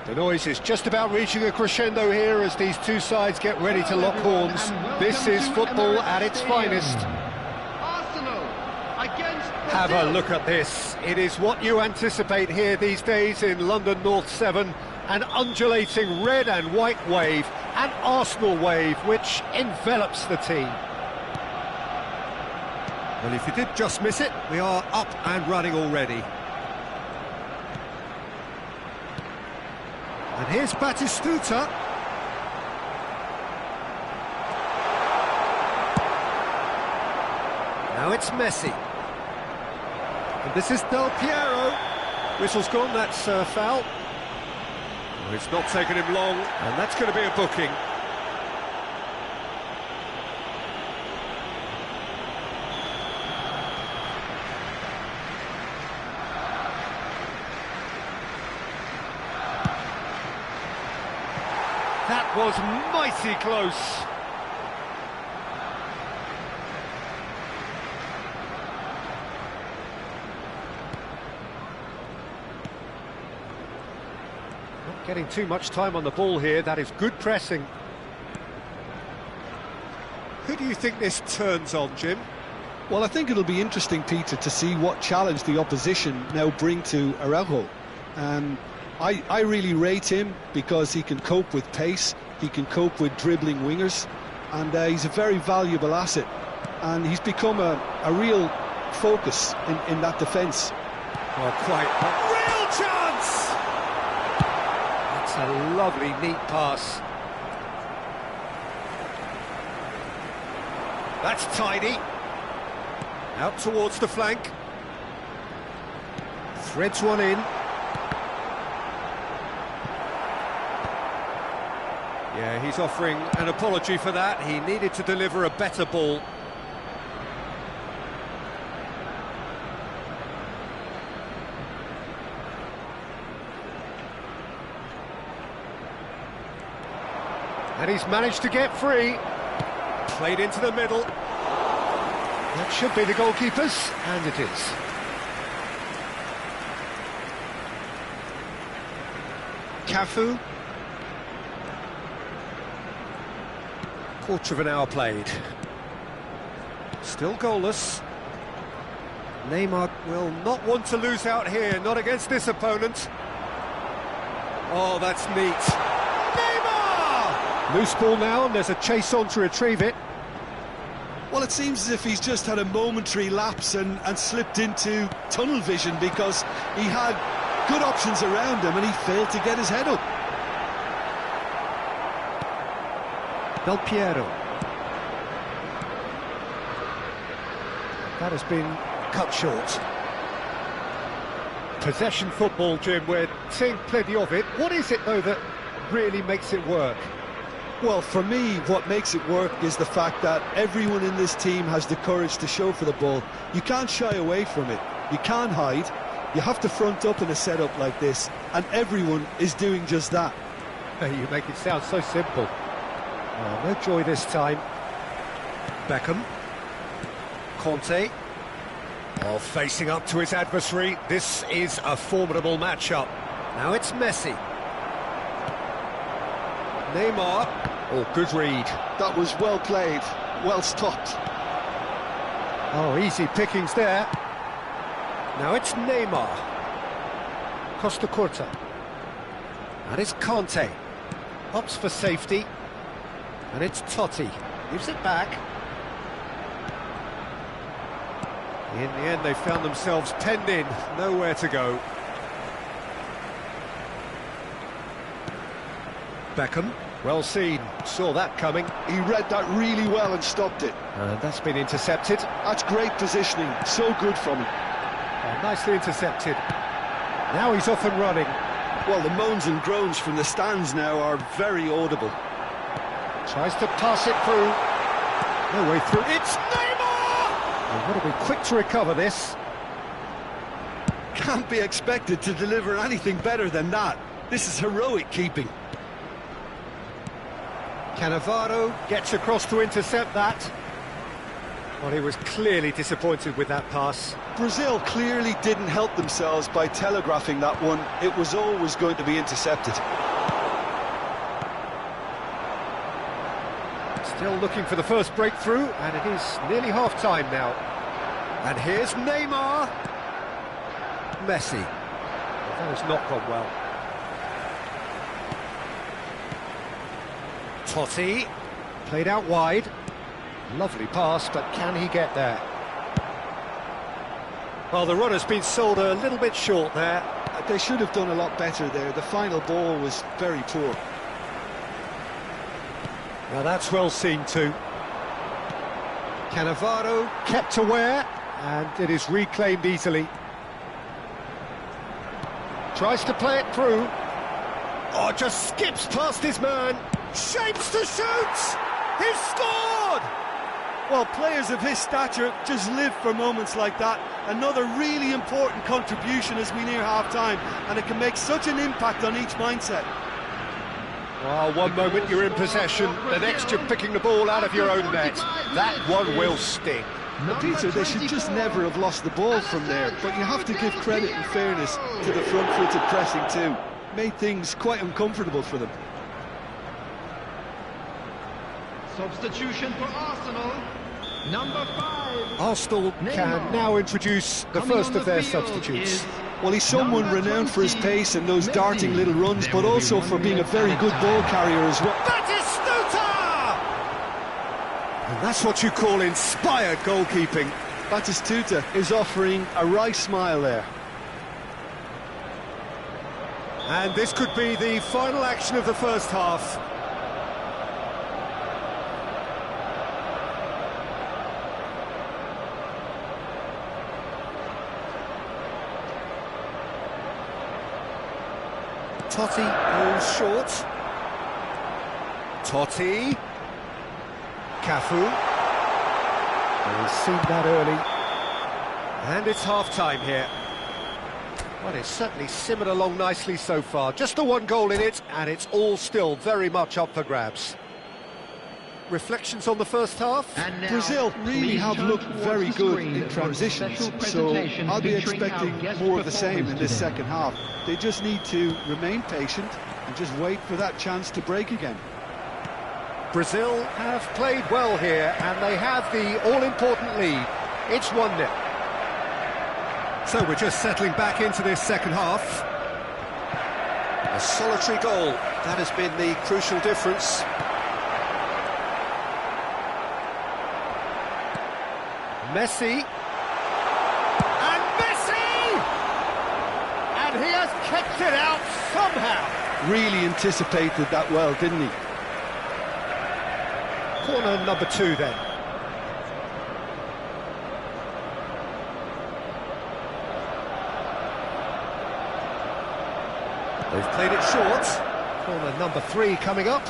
The noise is just about reaching a crescendo here as these two sides get ready to lock horns. This is football at its finest. Have a look at this. It is what you anticipate here these days in London North 7. An undulating red and white wave, an Arsenal wave which envelops the team. Well, if you did just miss it, we are up and running already. And here's Batistuta. Now it's Messi. And this is Del Piero. Whistle's gone, that's foul. Well, it's not taken him long, and that's going to be a booking. That was mighty close. Not getting too much time on the ball here. That is good pressing. Who do you think this turns on, Jim? Well, I think it'll be interesting, Peter, to see what challenge the opposition now bring to Araujo. I really rate him because he can cope with pace, he can cope with dribbling wingers, and he's a very valuable asset. And he's become a real focus in that defence. Well, quite a real chance! That's a lovely, neat pass. That's tidy. Out towards the flank. Threads one in. Yeah, he's offering an apology for that. He needed to deliver a better ball. And he's managed to get free. Played into the middle. That should be the goalkeeper's, and it is. Cafu. Quarter of an hour played. Still goalless. Neymar will not want to lose out here, not against this opponent. Oh, that's neat. Neymar! Loose ball now, and there's a chase on to retrieve it. Well, it seems as if he's just had a momentary lapse and slipped into tunnel vision, because he had good options around him and he failed to get his head up. Del Piero. That has been cut short. Possession football, Jim, we're seeing plenty of it. What is it, though, that really makes it work? Well, for me, what makes it work is the fact that everyone in this team has the courage to show for the ball. You can't shy away from it. You can't hide. You have to front up in a setup like this, and everyone is doing just that. You make it sound so simple. Oh, no joy this time. Beckham. Conte. Oh, facing up to his adversary. This is a formidable matchup. Now it's Messi. Neymar. Oh, good read. That was well played, well stopped. Oh, easy pickings there. Now it's Neymar. Costa Curta. That is Conte. Opts for safety. And it's Totti. Gives it back. In the end, they found themselves penned in. Nowhere to go. Beckham. Well seen. Saw that coming. He read that really well and stopped it. And that's been intercepted. That's great positioning. So good from him. Oh, nicely intercepted. Now he's off and running. Well, the moans and groans from the stands now are very audible. Tries to pass it through. No way through. It's Neymar! And got to be quick to recover this. Can't be expected to deliver anything better than that. This is heroic keeping. Cannavaro gets across to intercept that. Well, he was clearly disappointed with that pass. Brazil clearly didn't help themselves by telegraphing that one. It was always going to be intercepted. Still looking for the first breakthrough, and it is nearly half-time now. And here's Neymar. Messi. That has not gone well. Totti. Played out wide. Lovely pass, but can he get there? Well, the runner's been sold a little bit short there. They should have done a lot better there. The final ball was very poor. Now that's well seen too. Cannavaro kept aware, and it is reclaimed easily. Tries to play it through. Oh, just skips past his man. Shapes to shoot! He's scored! Well, players of his stature just live for moments like that. Another really important contribution as we near half-time, and it can make such an impact on each mindset. Well, one moment you're in possession, the next you're picking the ball out of your own net. That one will sting. Peter, they should just never have lost the ball from there, but you have to give credit and fairness to the front-footed pressing too. Made things quite uncomfortable for them. Substitution for Arsenal. Number 5. Arsenal can now introduce the first of their substitutes. Well, he's someone renowned for his pace and those darting little runs, but also for being a very good ball carrier as well. Batistuta! And that's what you call inspired goalkeeping. Batistuta is offering a wry smile there. And this could be the final action of the first half. Totti goes short. Totti. Cafu. We've seen that early. And it's half-time here. Well, it's certainly simmered along nicely so far. Just the one goal in it, and it's all still very much up for grabs. Reflections on the first half? Brazil really have looked very good in transitions, so I'll be expecting more of the same in this second half. They just need to remain patient and just wait for that chance to break again. Brazil have played well here, and they have the all-important lead. It's 1-0. So we're just settling back into this second half. A solitary goal, that has been the crucial difference. Messi. And Messi! And he has kept it out somehow. Really anticipated that well, didn't he? Corner number 2 then. They've played it short. Corner number 3 coming up.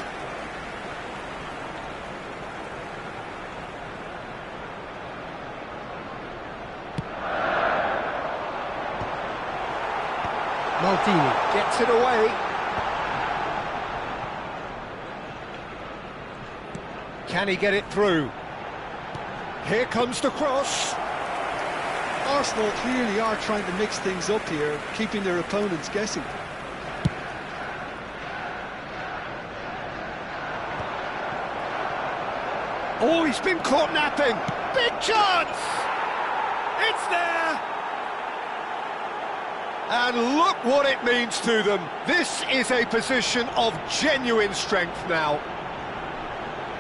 Maldini gets it away. Can he get it through? Here comes the cross. Arsenal clearly are trying to mix things up here, keeping their opponents guessing. Oh, he's been caught napping. Big chance! It's there! And look what it means to them. This is a position of genuine strength now.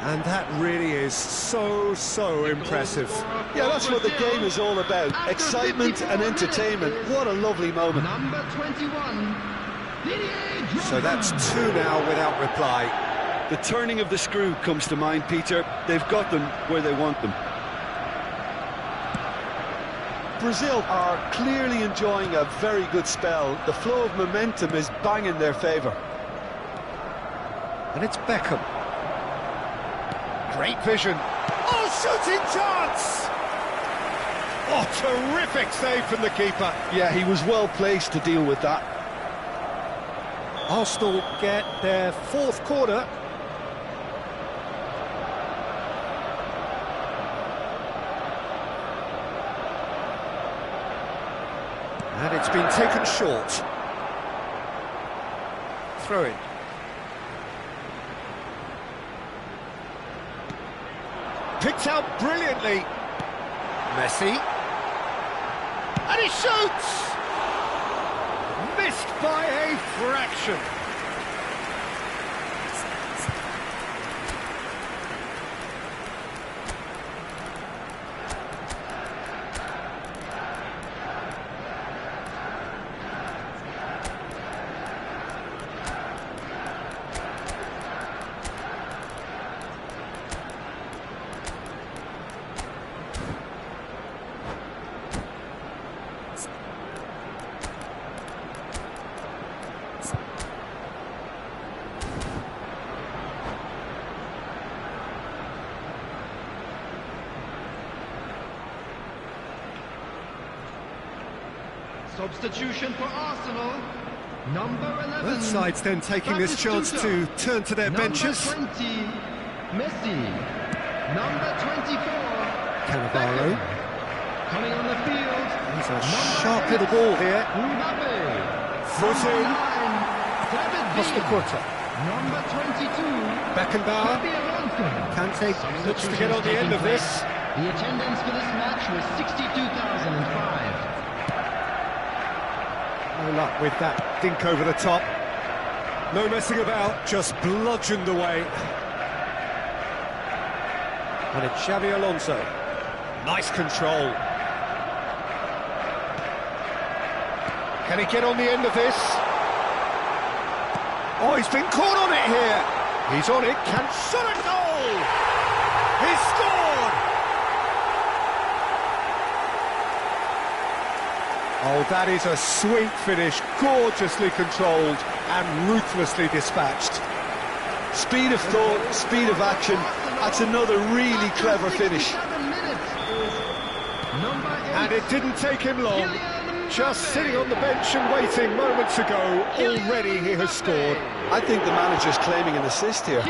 And that really is so impressive. Yeah, that's what the game is all about. Excitement and entertainment. What a lovely moment. Number 21. So that's 2 now without reply. The turning of the screw comes to mind, Peter. They've got them where they want them. Brazil are clearly enjoying a very good spell. The flow of momentum is bang in their favour. And it's Beckham. Great vision. Oh, shooting chance! Oh, terrific save from the keeper. Yeah, he was well placed to deal with that. Arsenal get their 4th corner. And it's been taken short. Throw in. Picked out brilliantly. Messi. And he shoots! Missed by a fraction. Substitution for Arsenal. Number 11. Both sides then taking this chance to turn to their benches. Number 20, Messi. Number 24, Cannavaro. coming on the field. He's a sharp little ball here. Mbappe. Foot in. Costa David Curta. Number 22, Beckenbauer. Xabi Alonso. Kante looks to get on the end of this. The attendance for this match was 62,005. No luck with that dink over the top. No messing about, just bludgeoned away. And it's Xabi Alonso. Nice control. Can he get on the end of this? Oh, he's been caught on it here. He's on it. Can shot a goal! He's scored! Oh, that is a sweet finish, gorgeously controlled and ruthlessly dispatched. Speed of thought, speed of action. That's another really clever finish. And it didn't take him long. Just sitting on the bench and waiting moments ago, already he has scored. I think the manager's claiming an assist here.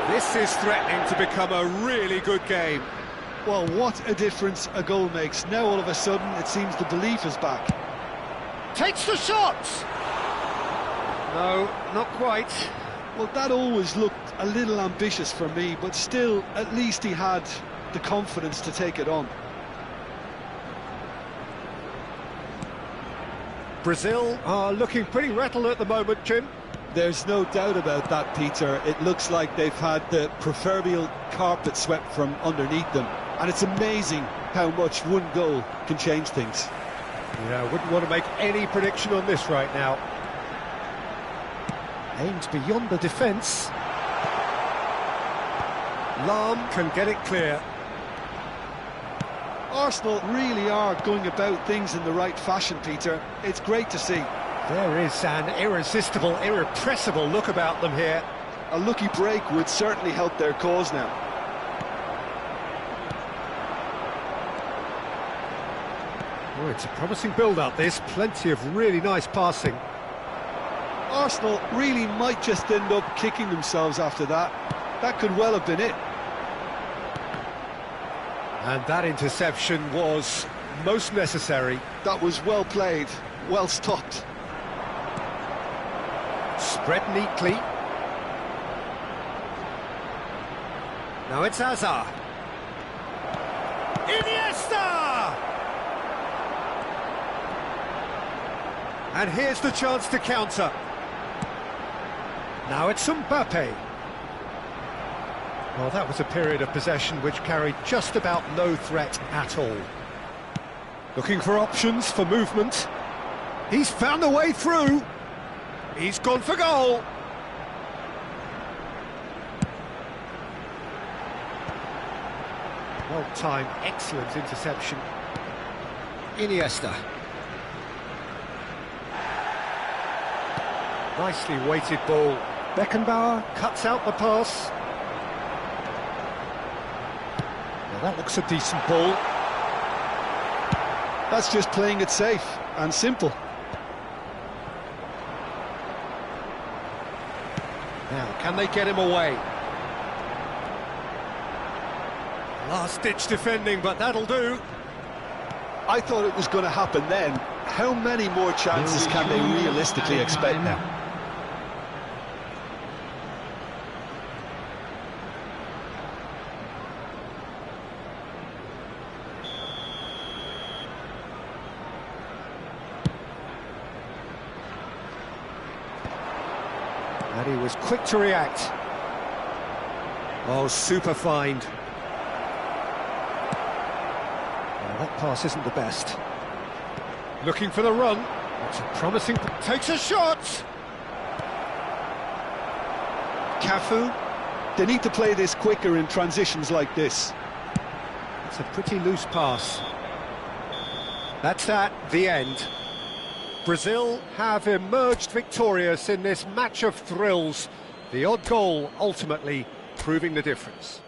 This is threatening to become a really good game. Well, what a difference a goal makes. Now all of a sudden it seems the belief is back. Takes the shot! No, not quite. Well, that always looked a little ambitious for me, but still, at least he had the confidence to take it on. Brazil are looking pretty rattled at the moment, Jim. There's no doubt about that, Peter. It looks like they've had the proverbial carpet swept from underneath them. And it's amazing how much one goal can change things. Yeah, I wouldn't want to make any prediction on this right now. Aims beyond the defence. Lahm can get it clear. Arsenal really are going about things in the right fashion, Peter. It's great to see. There is an irresistible, irrepressible look about them here. A lucky break would certainly help their cause now. Oh, it's a promising build-up, this. Plenty of really nice passing. Arsenal really might just end up kicking themselves after that. That could well have been it. And that interception was most necessary. That was well played, well stopped. Spread neatly. Now it's Hazard. Iniesta! And here's the chance to counter. Now it's Mbappe. Well, that was a period of possession which carried just about no threat at all. Looking for options, for movement. He's found a way through. He's gone for goal. Well-timed, excellent interception. Iniesta. Nicely weighted ball. Beckenbauer cuts out the pass. Well, that looks a decent ball. That's just playing it safe and simple. Now, can they get him away? Last-ditch defending, but that'll do. I thought it was going to happen then. How many more chances can they realistically expect now? And he was quick to react. Oh, super find. That pass isn't the best. Looking for the run. It's a promising... Takes a shot! Cafu. They need to play this quicker in transitions like this. It's a pretty loose pass. That's the end. Brazil have emerged victorious in this match of thrills. The odd goal ultimately proving the difference.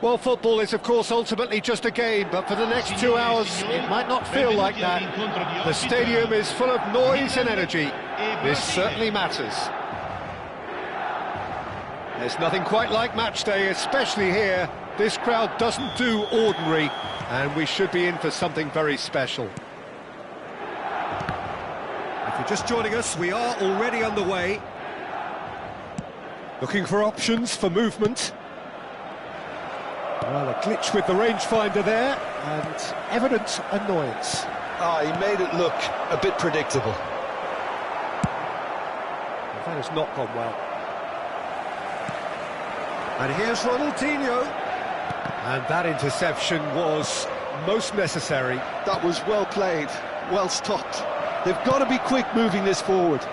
Well, football is, of course, ultimately just a game, but for the next 2 hours, it might not feel like that. The stadium is full of noise and energy. This certainly matters. There's nothing quite like match day, especially here. This crowd doesn't do ordinary, and we should be in for something very special. If you're just joining us, we are already underway. Looking for options for movement. Well, a glitch with the rangefinder there, and evident annoyance. He made it look a bit predictable. That has not gone well. And here's Ronaldinho. And that interception was most necessary. That was well played, well stopped. They've got to be quick moving this forward.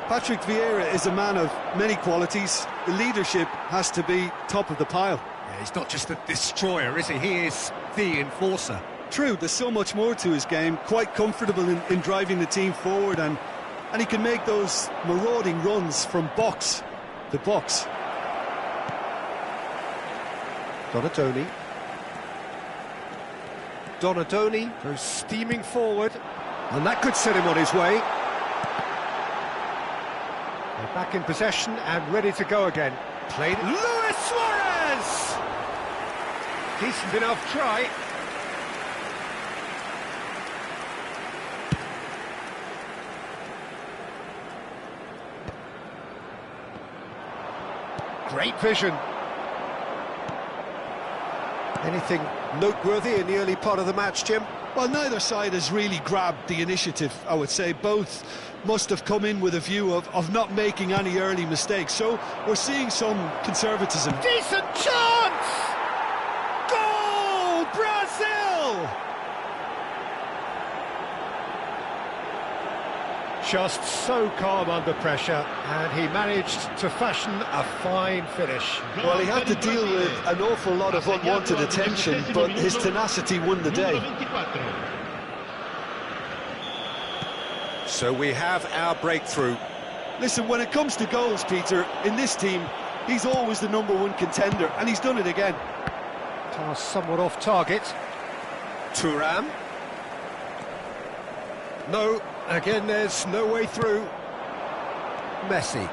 Patrick Vieira is a man of many qualities. The leadership has to be top of the pile. Yeah, he's not just a destroyer, is he? He is the enforcer. True, there's so much more to his game. Quite comfortable in driving the team forward, and he can make those marauding runs from box to box. Donadoni goes steaming forward, and that could set him on his way. They're back in possession and ready to go again. Played Luis Suarez! Decent enough try. Great vision. Anything noteworthy in the early part of the match, Jim? Well, neither side has really grabbed the initiative, I would say. Both must have come in with a view of not making any early mistakes. So we're seeing some conservatism. Decent chance! Goal! Brazil! Just so calm under pressure, and he managed to fashion a fine finish. Well, he had to deal with an awful lot of unwanted attention, but his tenacity won the day. So we have our breakthrough. Listen, when it comes to goals, Peter, in this team, he's always the #1 contender, and he's done it again. Pass somewhat off target. Thuram. No, again there's no way through. Messi.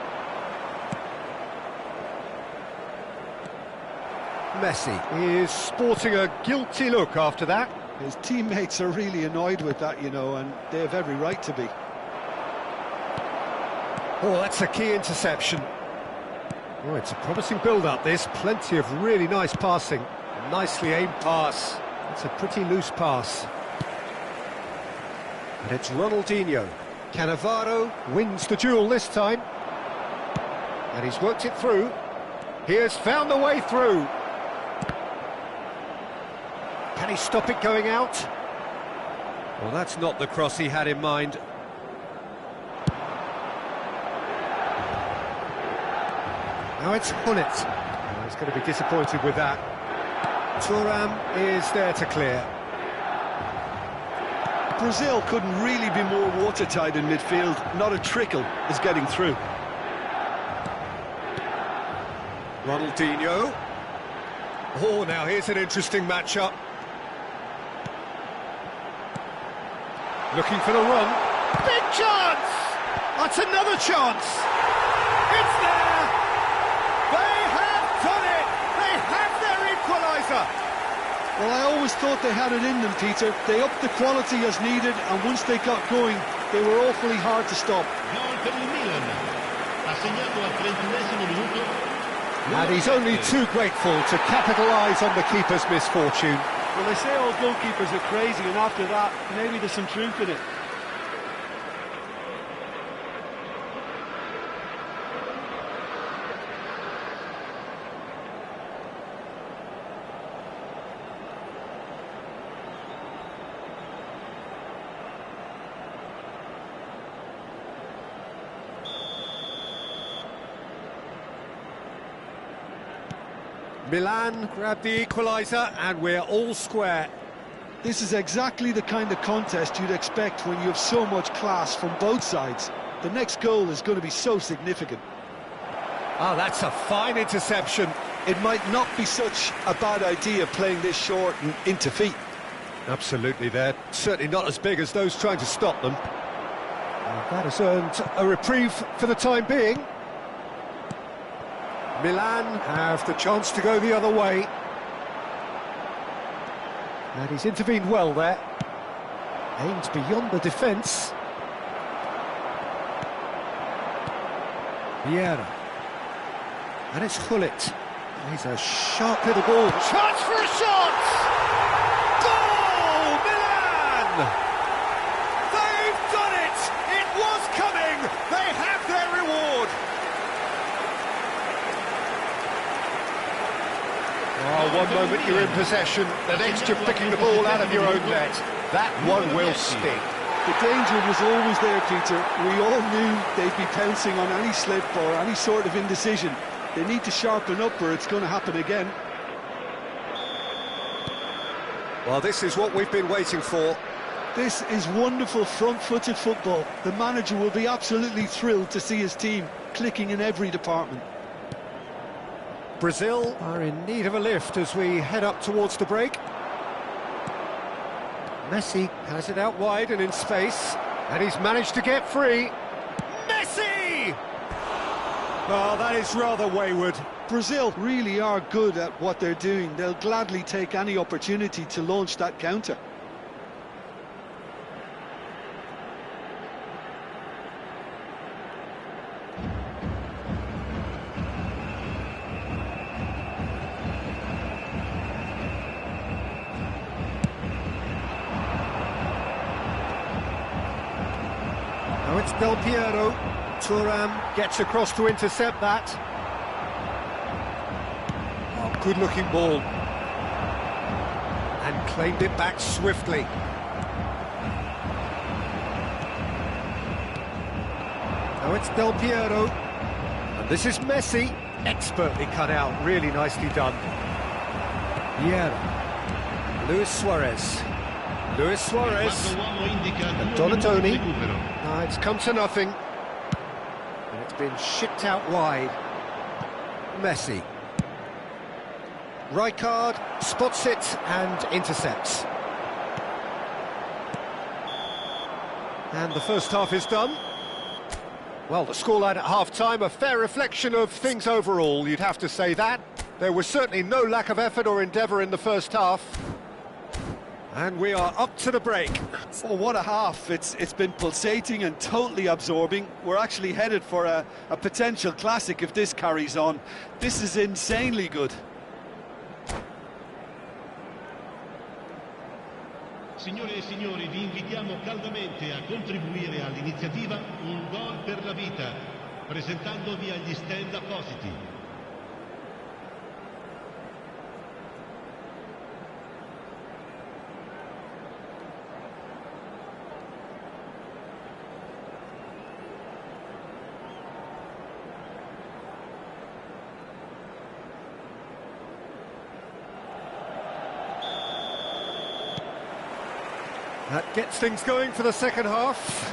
Messi is sporting a guilty look after that. His teammates are really annoyed with that, you know, and they have every right to be. Oh, that's a key interception. Oh, it's a promising build-up, this. Plenty of really nice passing. A nicely aimed pass. It's a pretty loose pass. And it's Ronaldinho. Cannavaro wins the duel this time. And he's worked it through. He has found a way through. Can he stop it going out? Well, that's not the cross he had in mind. Now it's Hullet. Oh, he's going to be disappointed with that. Thuram is there to clear. Brazil couldn't really be more watertight in midfield. Not a trickle is getting through. Ronaldinho. Oh, now here's an interesting matchup. Looking for the run. Big chance! That's another chance! It's there! They have done it! They have their equaliser! Well, I always thought they had it in them, Peter. They upped the quality as needed, and once they got going, they were awfully hard to stop. And he's only too grateful to capitalise on the keeper's misfortune. Well, they say all goalkeepers are crazy, and after that, maybe there's some truth in it. Milan grabbed the equaliser, and we're all square. This is exactly the kind of contest you'd expect when you have so much class from both sides. The next goal is going to be so significant. Oh, that's a fine interception. It might not be such a bad idea playing this short and into feet. Absolutely, they're certainly not as big as those trying to stop them. And that has earned a reprieve for the time being. Milan have the chance to go the other way. And he's intervened well there. Aimed beyond the defence. Vieira. And it's Hullet. He's a sharp little ball. Chance for a shot! Goal! Milan! They've done it! It was coming! They have their reward! Oh, one moment you're in possession, the next you're picking the ball out of your own net. That one will sting. The danger was always there, Peter. We all knew they'd be pouncing on any slip or any sort of indecision. They need to sharpen up or it's going to happen again. Well, this is what we've been waiting for. This is wonderful front-footed football. The manager will be absolutely thrilled to see his team clicking in every department. Brazil are in need of a lift as we head up towards the break. Messi has it out wide and in space, and he's managed to get free. Messi! Oh, that is rather wayward. Brazil really are good at what they're doing. They'll gladly take any opportunity to launch that counter. Now it's Del Piero. Thuram gets across to intercept that. Oh, good-looking ball. And claimed it back swiftly. Now it's Del Piero. And this is Messi. Expertly cut out, really nicely done. Vieira. Luis Suarez. Luis Suarez. And Donatoni. It's come to nothing. And it's been shipped out wide. Messi. Rijkaard spots it and intercepts. And the first half is done. Well, the scoreline at half-time, a fair reflection of things overall, you'd have to say that. There was certainly no lack of effort or endeavour in the first half. And we are up to the break. Oh, what a half. It's been pulsating and totally absorbing. We're actually headed for a potential classic if this carries on. This is insanely good. Signore e signori, vi invitiamo caldamente a contribuire all'iniziativa Un Gol per la Vita, presentandovi agli stand appositi. That gets things going for the second half.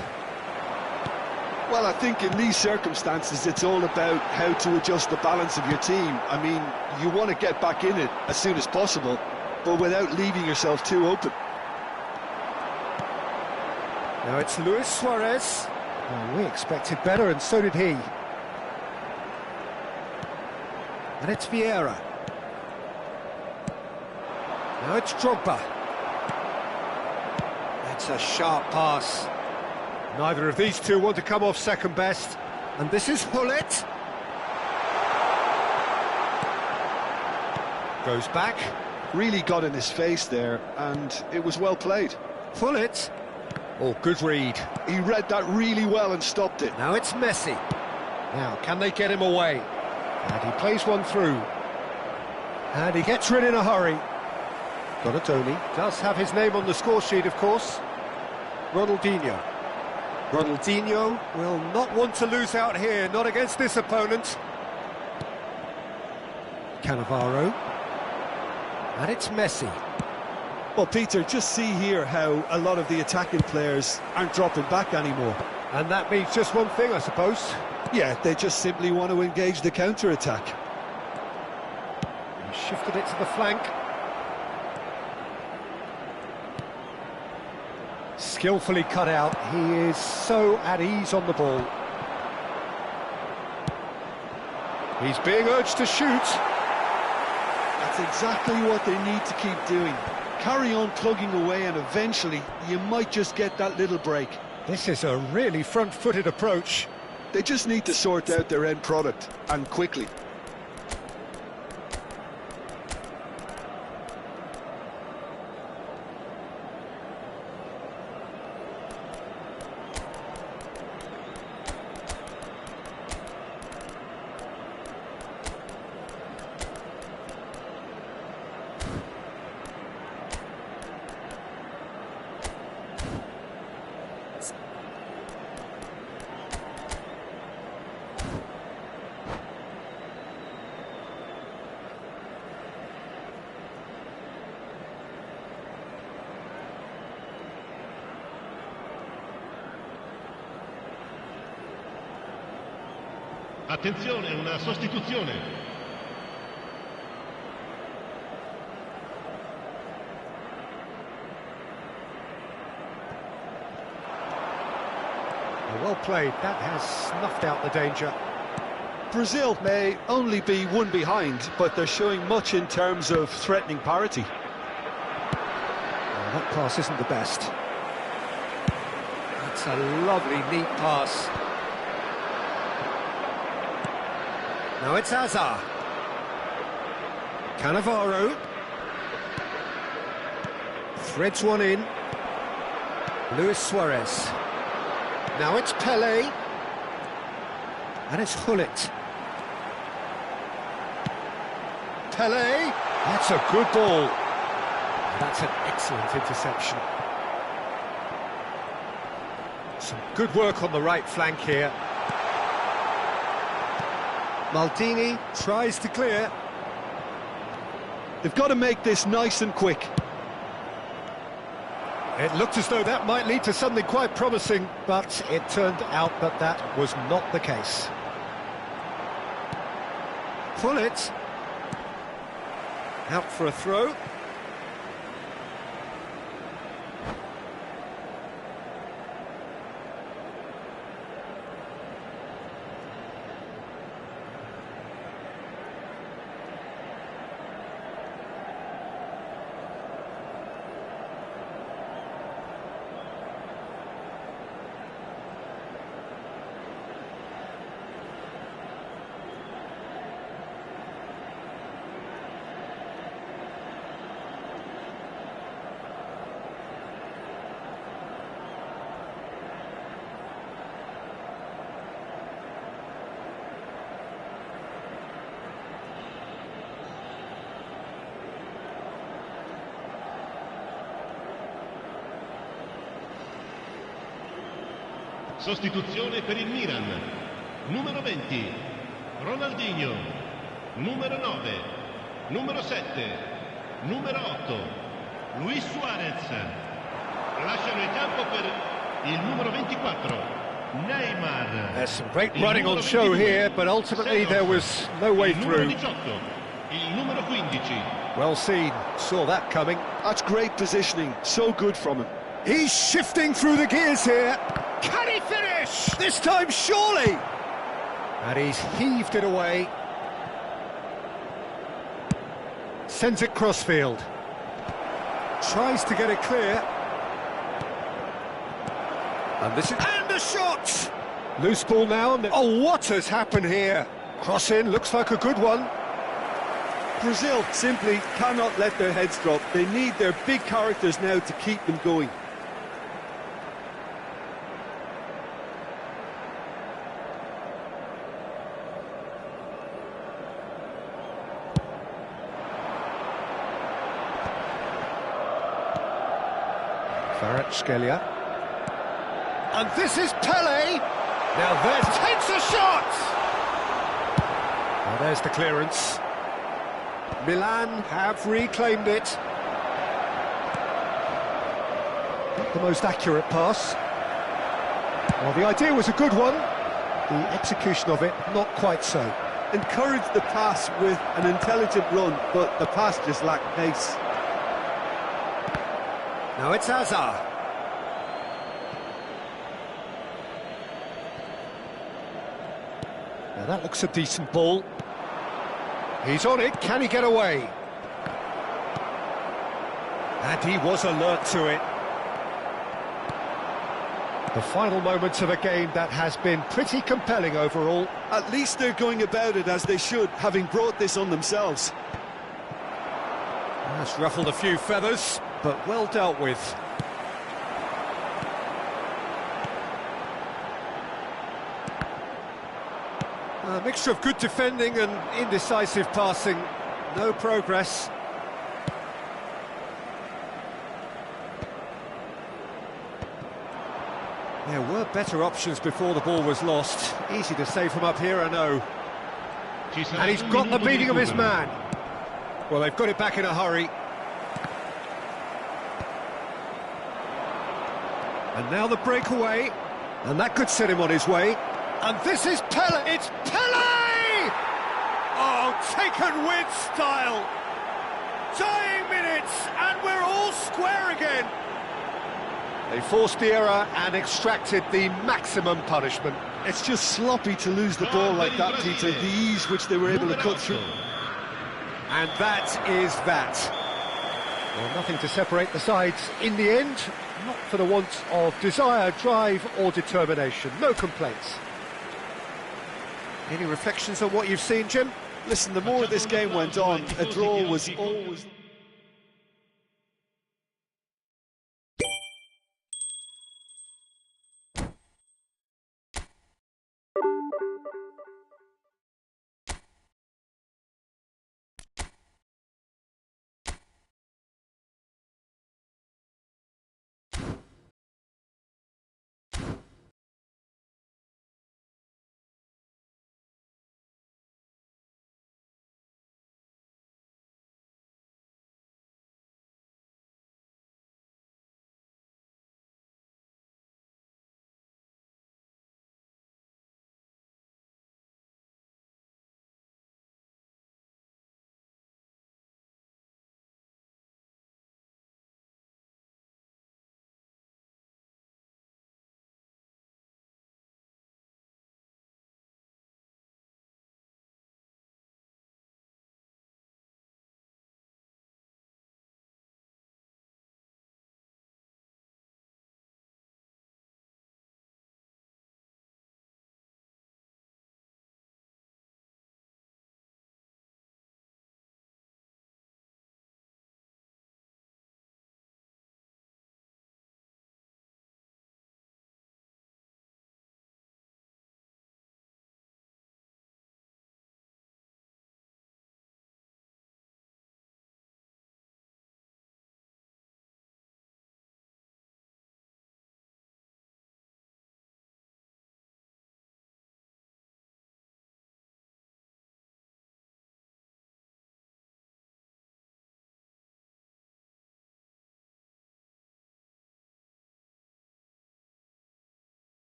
Well, I think in these circumstances it's all about how to adjust the balance of your team. I mean, you want to get back in it as soon as possible, but without leaving yourself too open. Now it's Luis Suarez. Well, we expected better, and so did he. And it's Vieira. Now it's Drogba. That's a sharp pass. Neither of these two want to come off second best. And this is Hullet. Goes back. Really got in his face there, and it was well played. Hullet. Oh, good read. He read that really well and stopped it. Now it's Messi. Now, can they get him away? And he plays one through. And he gets rid in a hurry. Donatoni does have his name on the score sheet, of course. Ronaldinho. Ronaldinho will not want to lose out here, not against this opponent. Cannavaro. And it's Messi. Well, Peter, just see here how a lot of the attacking players aren't dropping back anymore. And that means just one thing, I suppose. Yeah, they just simply want to engage the counter-attack. He shifted it to the flank. Skillfully cut out. He is so at ease on the ball. He's being urged to shoot. That's exactly what they need to keep doing. Carry on plugging away and eventually you might just get that little break. This is a really front-footed approach. They just need to sort out their end product, and quickly. Attenzione, una sostituzione. Well played. That has snuffed out the danger. Brazil may only be one behind, but they're showing much in terms of threatening parity. Oh, that pass isn't the best. That's a lovely, neat pass. Now it's Azar. Cannavaro. Threads one in. Luis Suarez. Now it's Pele. And it's Hullet. Pele. That's a good ball. That's an excellent interception. Some good work on the right flank here. Maldini tries to clear. They've got to make this nice and quick. It looked as though that might lead to something quite promising, but it turned out that that was not the case. Pull it. Out for a throw. Sostituzione per il Milan. Numero 20, Ronaldinho. Numero 9, numero 7, numero 8, Luis Suarez. Lasciano il campo per il numero 24, Neymar. There's some great running on show here, but ultimately there was no way through. Il numero 15. Well seen, saw that coming. That's great positioning, so good from him. He's shifting through the gears here. Can he finish? This time, surely. And he's heaved it away. Sends it crossfield. Tries to get it clear. And this is... And the shot! Loose ball now. Oh, what has happened here? Cross in, looks like a good one. Brazil simply cannot let their heads drop. They need their big characters now to keep them going. Kvaratskhelia. And this is Pele. Now there takes a shot. Now there's the clearance. Milan have reclaimed it. Not the most accurate pass. Well, the idea was a good one. The execution of it, not quite so. Encouraged the pass with an intelligent run, but the pass just lacked pace. Now it's Hazard. Now that looks a decent ball. He's on it, can he get away? And he was alert to it. The final moments of a game that has been pretty compelling overall. At least they're going about it as they should, having brought this on themselves. That's ruffled a few feathers, but well dealt with. A mixture of good defending and indecisive passing. No progress. There were better options before the ball was lost. Easy to save from up here, I know. And he's got the beating of his man. Well, they've got it back in a hurry. And now the breakaway. And that could set him on his way. And this is Pele. It's Pele! Oh, taken with style. Dying minutes, and we're all square again. They forced the error and extracted the maximum punishment. It's just sloppy to lose the ball like that, Peter, the ease which they were able to cut through. And that is that. Well, nothing to separate the sides in the end, not for the want of desire, drive or determination. No complaints. Any reflections on what you've seen, Jim? Listen, the more this game went on, a draw was always...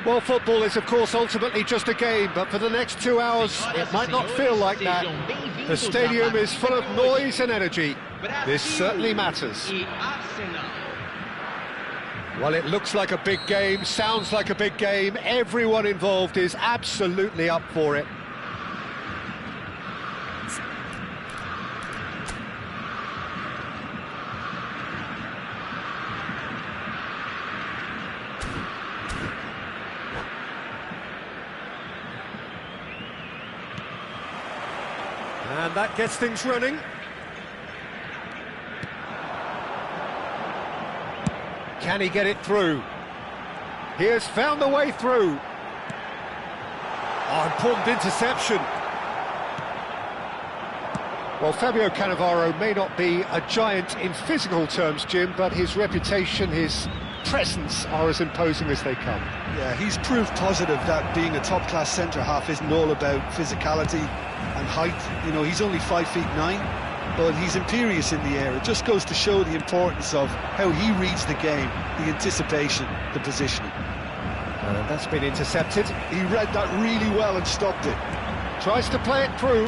Well, football is, of course, ultimately just a game, but for the next 2 hours, it might not feel like that. The stadium is full of noise and energy. This certainly matters. Well, it looks like a big game, sounds like a big game. Everyone involved is absolutely up for it. And that gets things running. Can he get it through? He has found the way through. Oh, important interception. Well, Fabio Cannavaro may not be a giant in physical terms, Jim, but his reputation, his presence are as imposing as they come. Yeah, he's proof positive that being a top-class centre-half isn't all about physicality and height. You know, he's only 5'9", but he's imperious in the air. It just goes to show the importance of how he reads the game, the anticipation, the positioning. And that's been intercepted. He read that really well and stopped it. Tries to play it through.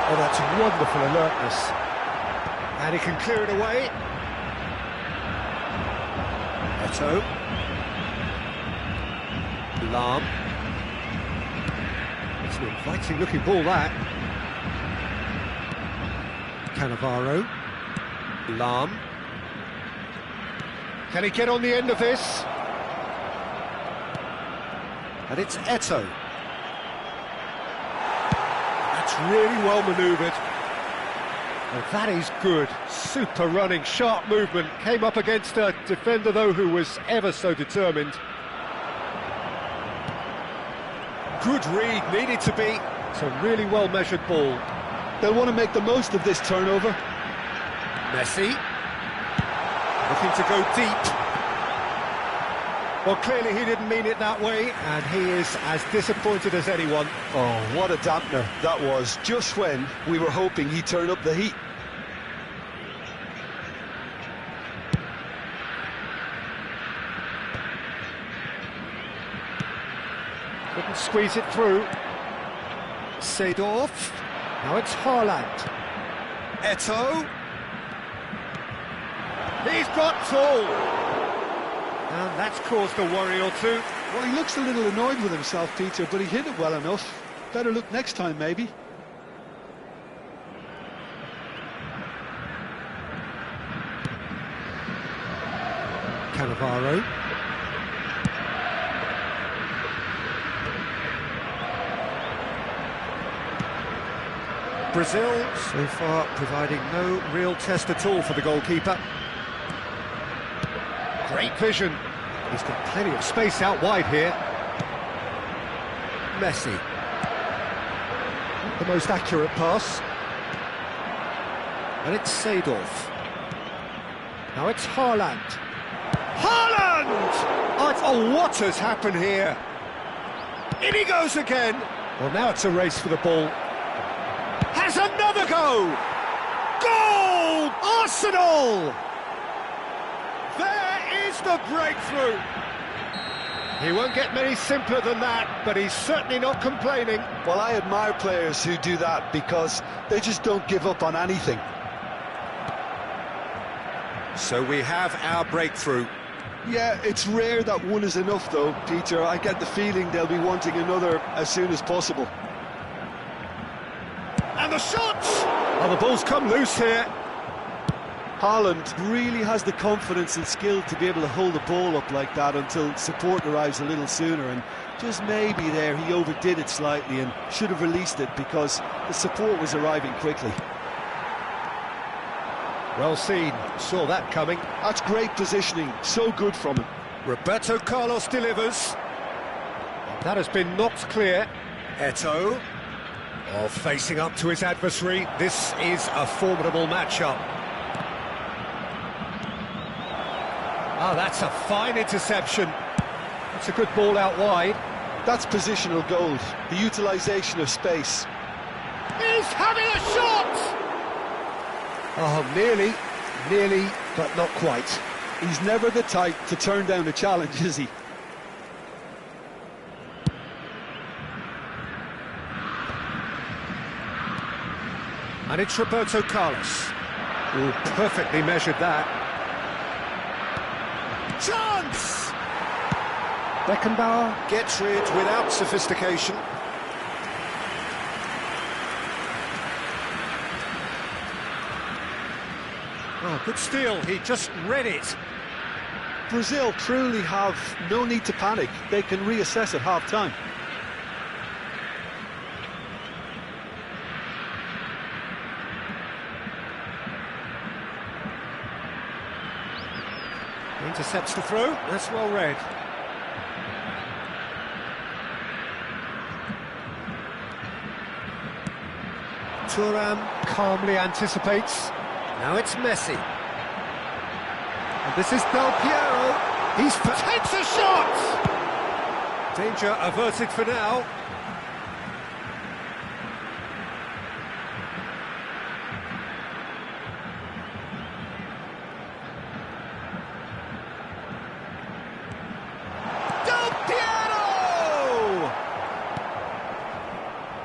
Oh, that's wonderful alertness. And he can clear it away. Eto. Lam. It's an inviting looking ball, that. Cannavaro. Lam. Can he get on the end of this? And it's Eto. That's really well manoeuvred. And that is good. Super running, sharp movement. Came up against a defender, though, who was ever so determined. Good read, needed to be. It's a really well-measured ball. They'll want to make the most of this turnover. Messi. Looking to go deep. Well, clearly he didn't mean it that way, and he is as disappointed as anyone. Oh, what a dampener that was, just when we were hoping he'd turn up the heat. Couldn't squeeze it through. Seedorf. Now it's Haaland. Eto. He's got full. And that's caused a worry or two. Well, he looks a little annoyed with himself, Peter, but he hit it well enough. Better look next time, maybe. Cannavaro. Brazil, so far, providing no real test at all for the goalkeeper. Great vision. He's got plenty of space out wide here. Messi. Not the most accurate pass. And it's Seedorf. Now it's Haaland. Haaland! Oh, what has happened here? In he goes again. Well, now it's a race for the ball. Has another go! Goal! Arsenal! There is the breakthrough. He won't get many simpler than that, but he's certainly not complaining. Well, I admire players who do that because they just don't give up on anything. So we have our breakthrough. Yeah, it's rare that one is enough, though, Peter. I get the feeling they'll be wanting another as soon as possible. And the shots! Oh, the ball's come loose here. Haaland really has the confidence and skill to be able to hold the ball up like that until support arrives a little sooner, and just maybe there he overdid it slightly and should have released it because the support was arriving quickly. Well seen, saw that coming. That's great positioning, so good from him. Roberto Carlos delivers. That has been knocked clear. Eto, facing up to his adversary. This is a formidable matchup. Oh, that's a fine interception. That's a good ball out wide. That's positional gold, the utilisation of space. He's having a shot! Oh, nearly, but not quite. He's never the type to turn down a challenge, is he? And it's Roberto Carlos. Oh, perfectly measured that. Chance! Beckenbauer gets rid without sophistication. Oh, good steal, he just read it. Brazil truly have no need to panic. They can reassess at half-time. Intercepts the throw, that's well read. Thuram calmly anticipates. Now it's Messi. And this is Del Piero. He's takes a shot! Danger averted for now.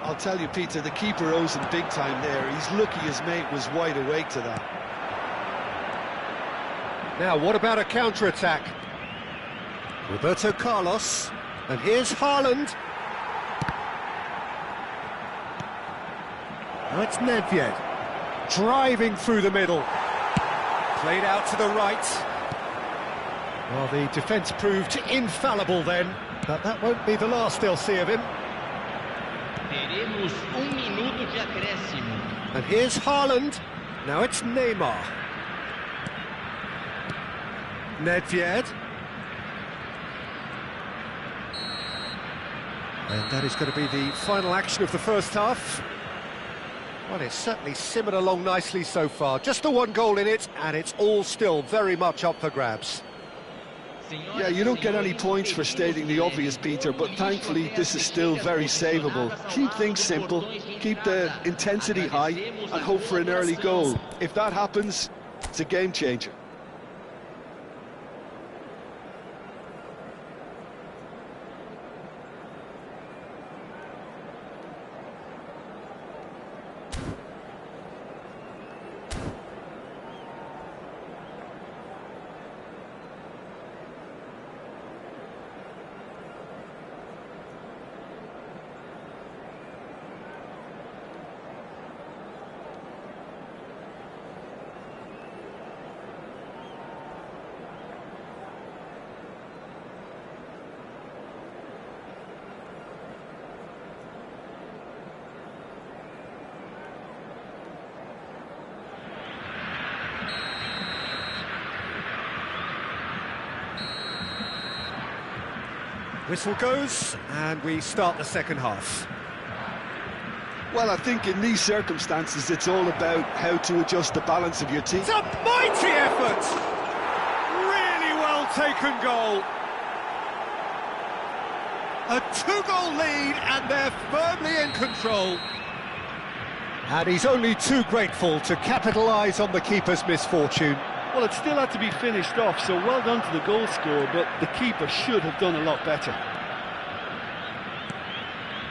I'll tell you, Peter, the keeper owes him big time there. He's lucky his mate was wide awake to that. Now, what about a counter-attack? Roberto Carlos, and here's Haaland. Now it's Nedved, driving through the middle. Played out to the right. Well, the defence proved infallible then, but that won't be the last they'll see of him. Teremos minuto de acréscimo. And here's Haaland. Now it's Neymar. Nedved. And that is going to be the final action of the first half. Well, it's certainly simmered along nicely so far. Just the one goal in it, and it's all still very much up for grabs. Yeah, you don't get any points for stating the obvious, Peter, but thankfully this is still very savable. Keep things simple, keep the intensity high, and hope for an early goal. If that happens, it's a game changer. Whistle goes, and we start the second half. Well, I think in these circumstances, it's all about how to adjust the balance of your team. It's a mighty effort! Really well taken goal. A two-goal lead, and they're firmly in control. And he's only too grateful to capitalise on the keeper's misfortune. Well, it still had to be finished off, so well done to the goal scorer, but the keeper should have done a lot better.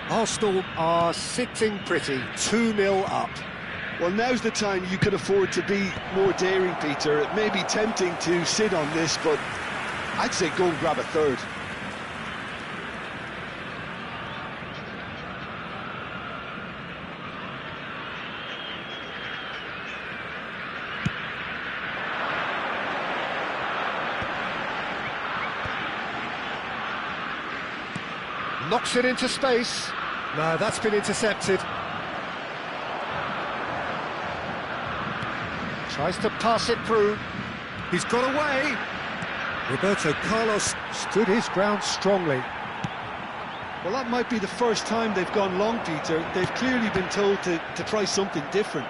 Arsenal are sitting pretty, 2-0 up. Well, now's the time you can afford to be more daring, Peter. It may be tempting to sit on this, but I'd say go and grab a third. Knocks it into space. No, that's been intercepted. Tries to pass it through. He's got away. Roberto Carlos stood his ground strongly. Well, that might be the first time they've gone long, Peter. They've clearly been told to try something different.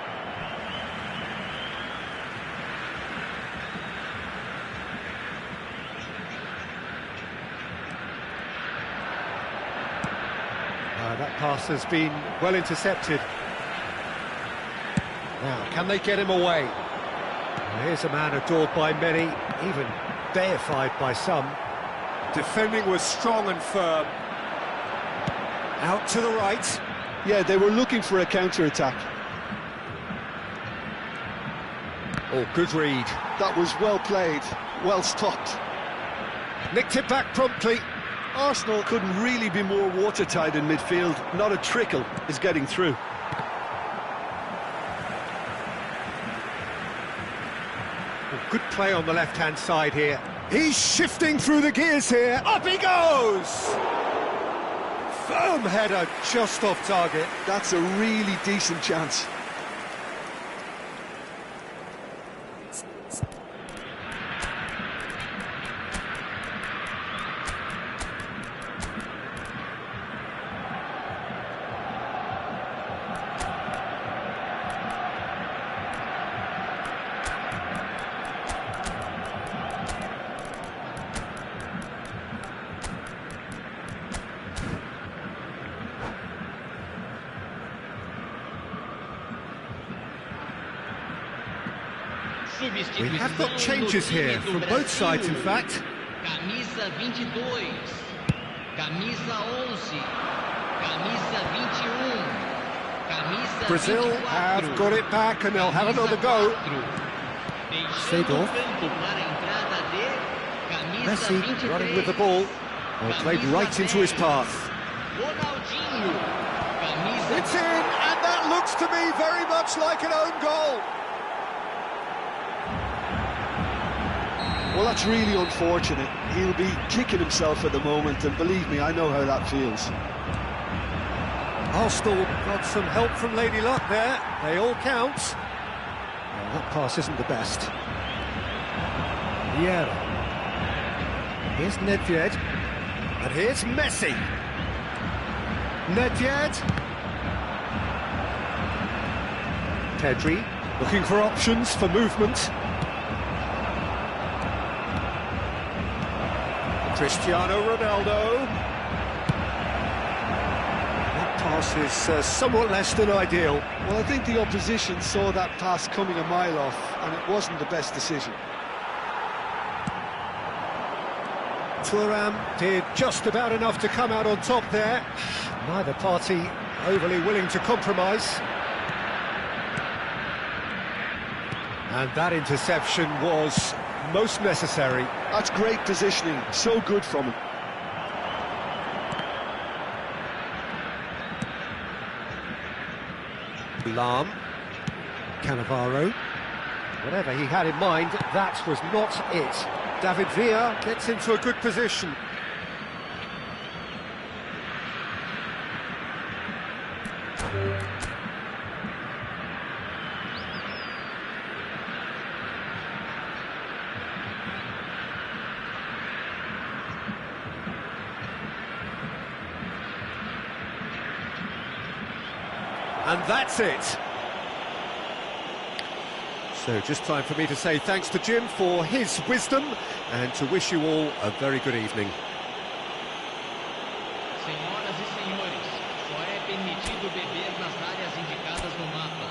That pass has been well intercepted. Now, can they get him away? Well, here's a man adored by many, even deified by some. Defending was strong and firm. Out to the right. Yeah, they were looking for a counter-attack. Oh, good read. That was well played, well stopped. Nicked it back promptly. Arsenal couldn't really be more watertight in midfield. Not a trickle is getting through. Oh, good play on the left-hand side here. He's shifting through the gears here. Up he goes! Firm header just off target. That's a really decent chance. We have got changes here from both sides, in fact. Camisa 22, camisa 11, camisa 21, camisa Brazil 24. have got it back and they'll have another go. Seedorf. Messi running with the ball. Well, played right into his path. It's in, and that looks to me very much like an own goal. Well, that's really unfortunate. He'll be kicking himself at the moment, and believe me, I know how that feels. Arsenal got some help from Lady Luck there. They all count. Well, that pass isn't the best. Vieira. Here's Nedved. And here's Messi. Nedved. Pedri looking for options for movement. Cristiano Ronaldo. That pass is somewhat less than ideal. Well, I think the opposition saw that pass coming a mile off, and it wasn't the best decision. Thuram did just about enough to come out on top there. Neither party overly willing to compromise. And that interception was most necessary. That's great positioning, so good from him. Lam, Cannavaro, whatever he had in mind, that was not it. David Villa gets into a good position. And that's it. So just time for me to say thanks to Jim for his wisdom and to wish you all a very good evening. Senhoras e senhores, só é permitido beber nas áreas indicadas no mapa.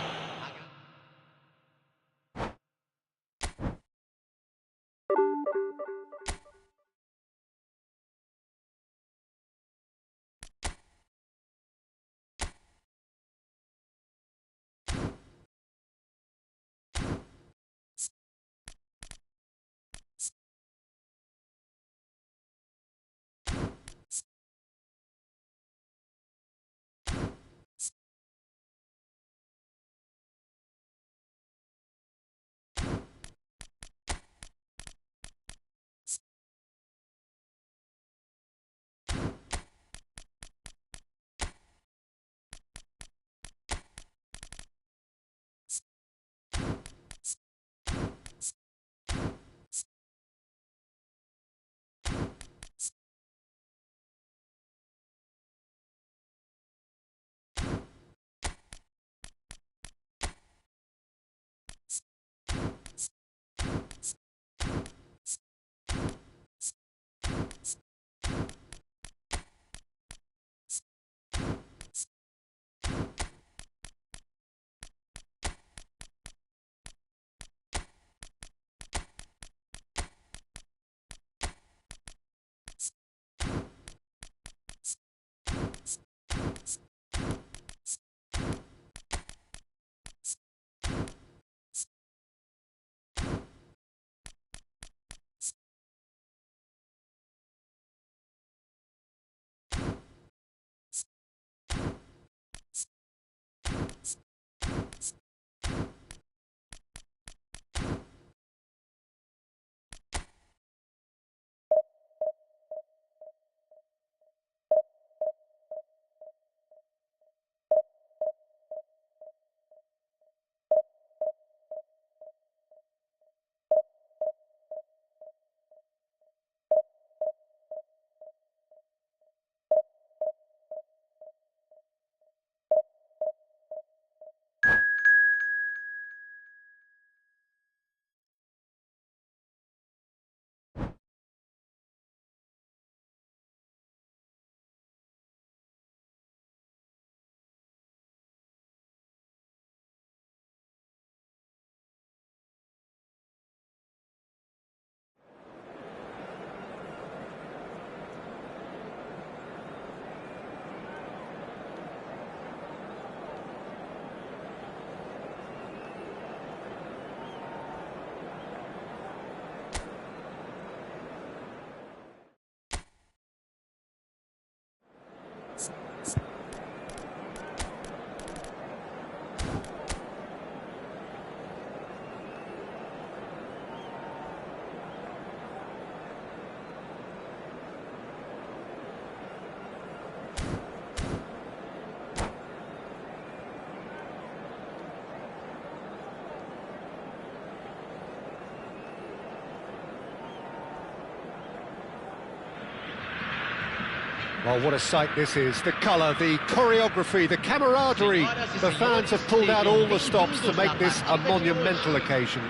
Well, what a sight this is. The colour, the choreography, the camaraderie. The fans have pulled out all the stops to make this a monumental occasion.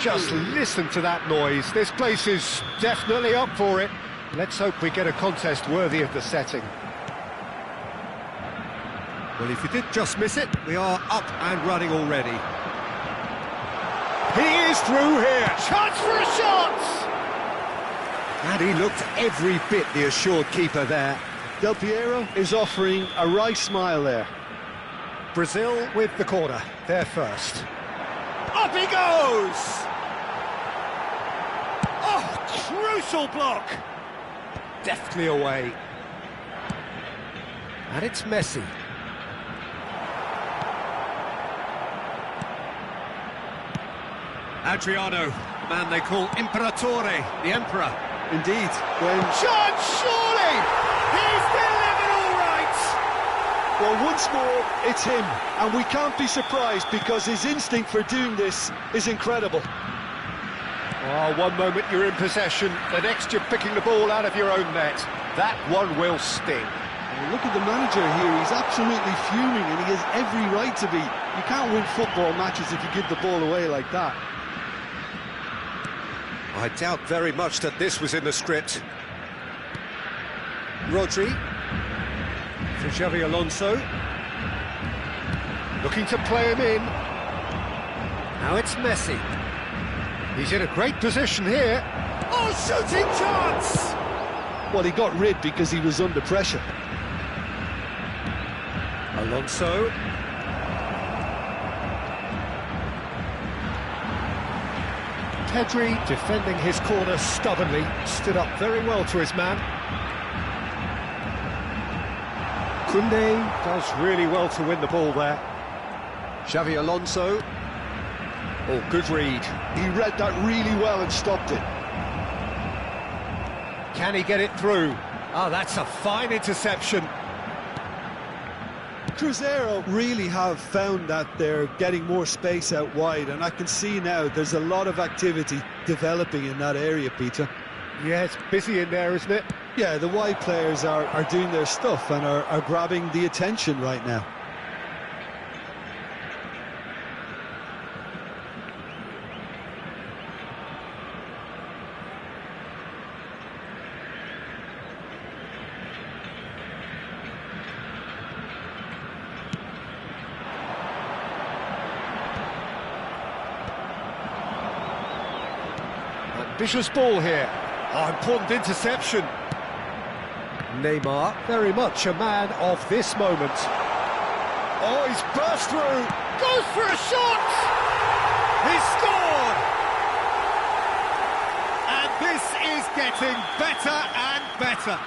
Just listen to that noise. This place is definitely up for it. Let's hope we get a contest worthy of the setting. Well, if you did just miss it, we are up and running already. He is through here. Chance for a shot! And he looked every bit the assured keeper there. Del Piero is offering a wry smile there. Brazil with the corner. They're first. Up he goes! Oh, crucial block! Deftly away. And it's Messi. Adriano, the man they call Imperatore, the Emperor. Indeed, when... Chance, surely! He's delivered all right! Well, once more, it's him, and we can't be surprised because his instinct for doing this is incredible. Oh, one moment you're in possession, the next you're picking the ball out of your own net. That one will sting. Well, look at the manager here, he's absolutely fuming, and he has every right to be. You can't win football matches if you give the ball away like that. I doubt very much that this was in the script. Rodri. For Xavi Alonso. Looking to play him in. Now it's Messi. He's in a great position here. Oh, shooting chance! Well, he got rid because he was under pressure. Alonso. Pedri, defending his corner stubbornly, stood up very well to his man. Koundé does really well to win the ball there. Xavi Alonso. Oh, good read. He read that really well and stopped it. Can he get it through? Oh, that's a fine interception. Cruzeiro really have found that they're getting more space out wide, and I can see now there's a lot of activity developing in that area, Peter. Yeah, it's busy in there, isn't it? Yeah, the wide players are doing their stuff and are grabbing the attention right now. Ambitious ball here. Oh, important interception. Neymar, very much a man of this moment. Oh, he's burst through. Goes for a shot. He's scored. And this is getting better and better.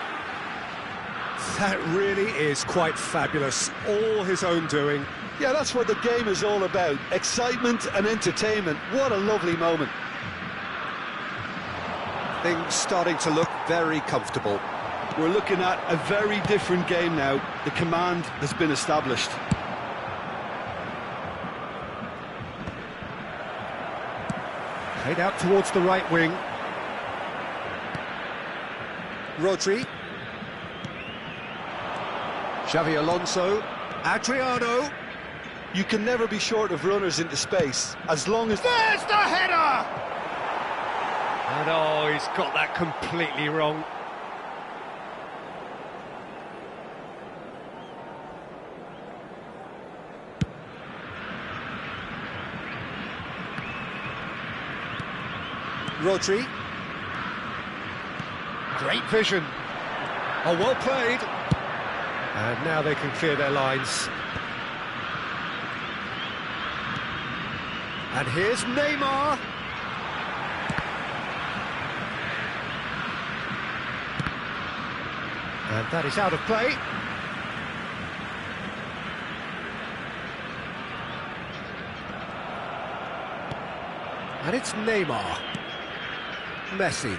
That really is quite fabulous. All his own doing. Yeah, that's what the game is all about. Excitement and entertainment. What a lovely moment. Things starting to look very comfortable. We're looking at a very different game now. The command has been established. Played out towards the right wing. Rodri. Xavi Alonso. Adriano. You can never be short of runners into space, as long as... There's the header! And oh, he's got that completely wrong. Rodri. Great vision. Oh, well played. And now they can clear their lines. And here's Neymar. And that is out of play. And it's Neymar. Messi.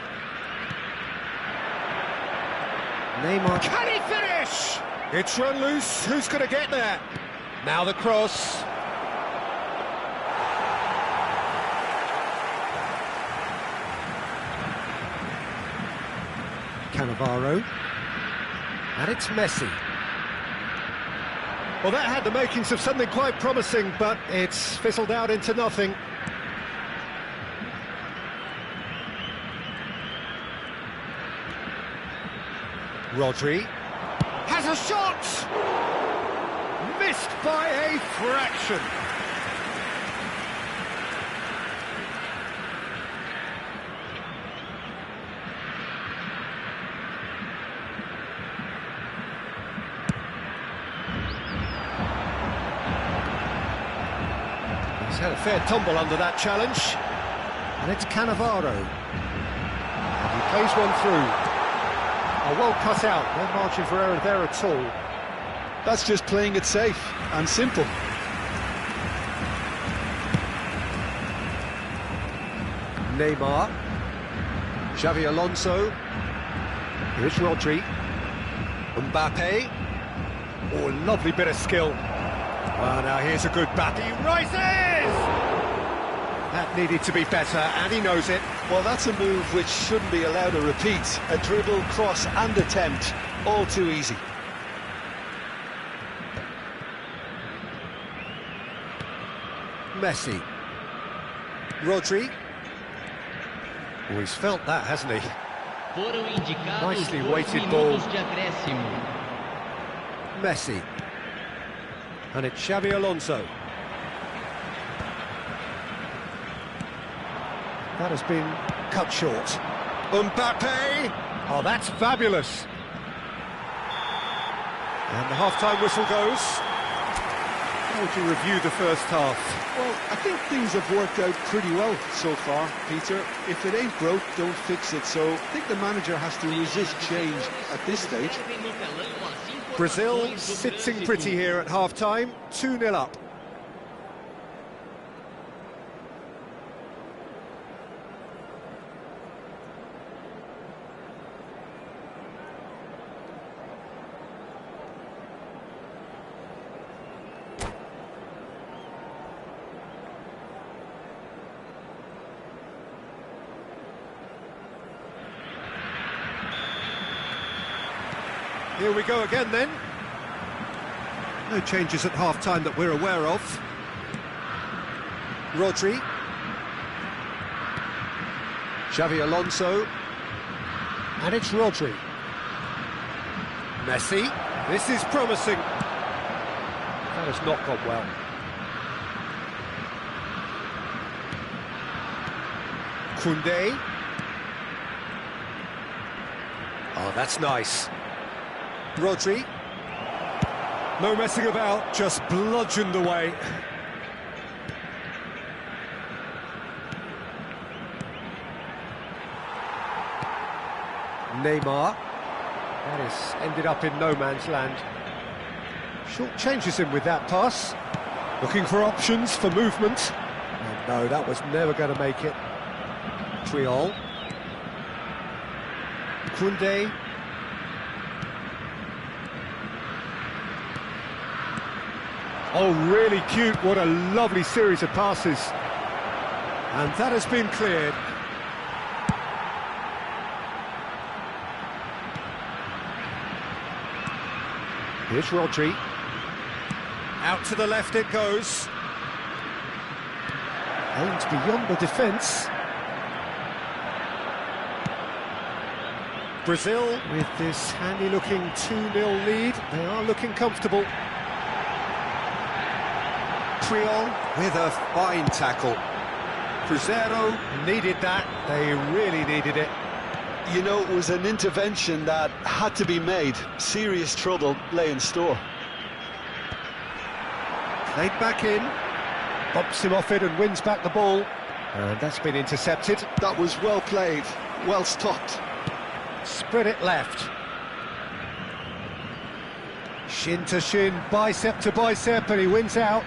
Neymar. Can he finish? It's run loose. Who's going to get there? Now the cross. Cannavaro. And it's Messi. Well, that had the makings of something quite promising, but it's fizzled out into nothing. Rodri has a shot! Missed by a fraction. He's had a fair tumble under that challenge. And it's Cannavaro. And he plays one through. Oh, well cut out, no margin for error there at all. That's just playing it safe and simple. Neymar. Xavi Alonso. Here's Rodri. Mbappe. Oh, lovely bit of skill. Oh, now here's a good back. He rises! That needed to be better, and he knows it. Well, that's a move which shouldn't be allowed to repeat. A dribble, cross and attempt, all too easy. Messi. Rodri. Oh, he's felt that, hasn't he? Foram indicados Nicely 2 weighted ball. minutos de acréscimo. Messi. And it's Xavi Alonso. That has been cut short. Mbappe! Oh, that's fabulous. And the half-time whistle goes. How would you review the first half? Well, I think things have worked out pretty well so far, Peter. If it ain't broke, don't fix it. So I think the manager has to resist change at this stage. Brazil sitting pretty here at half-time, 2-0 up. Here we go again then. No changes at half-time that we're aware of. Rodri. Xavi Alonso. And it's Rodri. Messi. This is promising. That has not gone well. Koundé. Oh, that's nice. Rodri. No messing about, just bludgeoned away. Neymar. That has ended up in no man's land. Short changes him with that pass. Looking for options, for movement. And no, that was never going to make it. Triol. Koundé. Oh, really cute. What a lovely series of passes. And that has been cleared. Here's Rodri. Out to the left it goes. Aimed beyond the defence. Brazil, with this handy-looking 2-0 lead, they are looking comfortable. Triol with a fine tackle. Cruzeiro needed that, they really needed it. You know, it was an intervention that had to be made. Serious trouble lay in store. Played back in, bumps him off it and wins back the ball. And that's been intercepted. That was well played, well stopped. Spread it left. Shin to shin, bicep to bicep, and he wins out.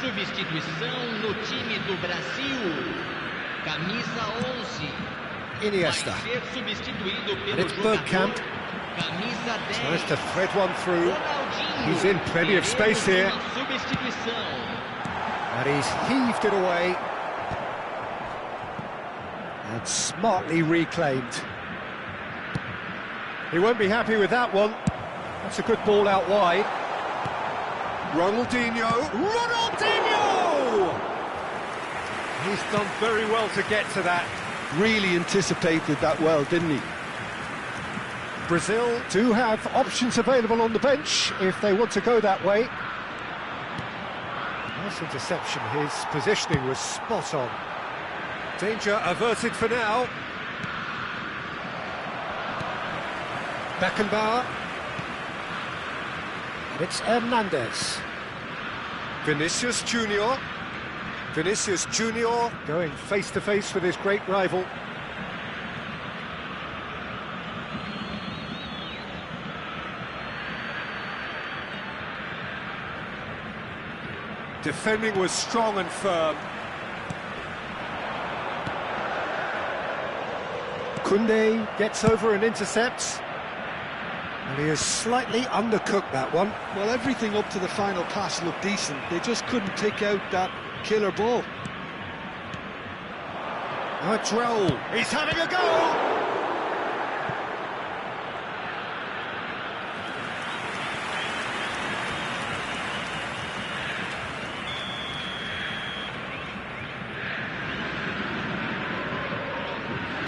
Substituição no time do Brasil. Camisa 11. Iniesta. Vai ser substituído And pelo it's jogador. Bergkamp. Camisa 10. Tries to thread one through. Ronaldinho. He's in plenty of space here. Teremos uma substituição. And he's heaved it away. And smartly reclaimed. He won't be happy with that one. That's a good ball out wide. Ronaldinho! Ronaldinho! He's done very well to get to that. Really anticipated that well, didn't he? Brazil do have options available on the bench if they want to go that way. Nice interception, his positioning was spot on. Danger averted for now. Beckenbauer. It's Hernandez. Vinicius Junior. Vinicius Junior going face to face with his great rival. Defending was strong and firm. Koundé gets over and intercepts. And he has slightly undercooked that one. Well, everything up to the final pass looked decent. They just couldn't pick out that killer ball. Now it's Raul. He's having a go!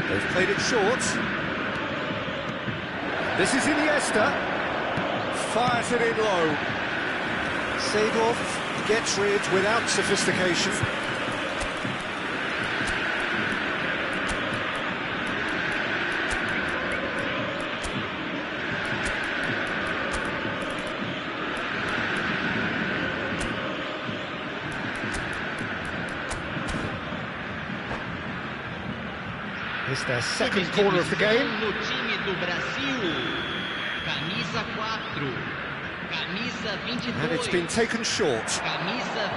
They've played it short. This is Iniesta. Fires it in low. Seedorf gets rid without sophistication. It's their second corner of the game. No time do Brasil. Camisa 4. Camisa 22. And it's been taken short. Camisa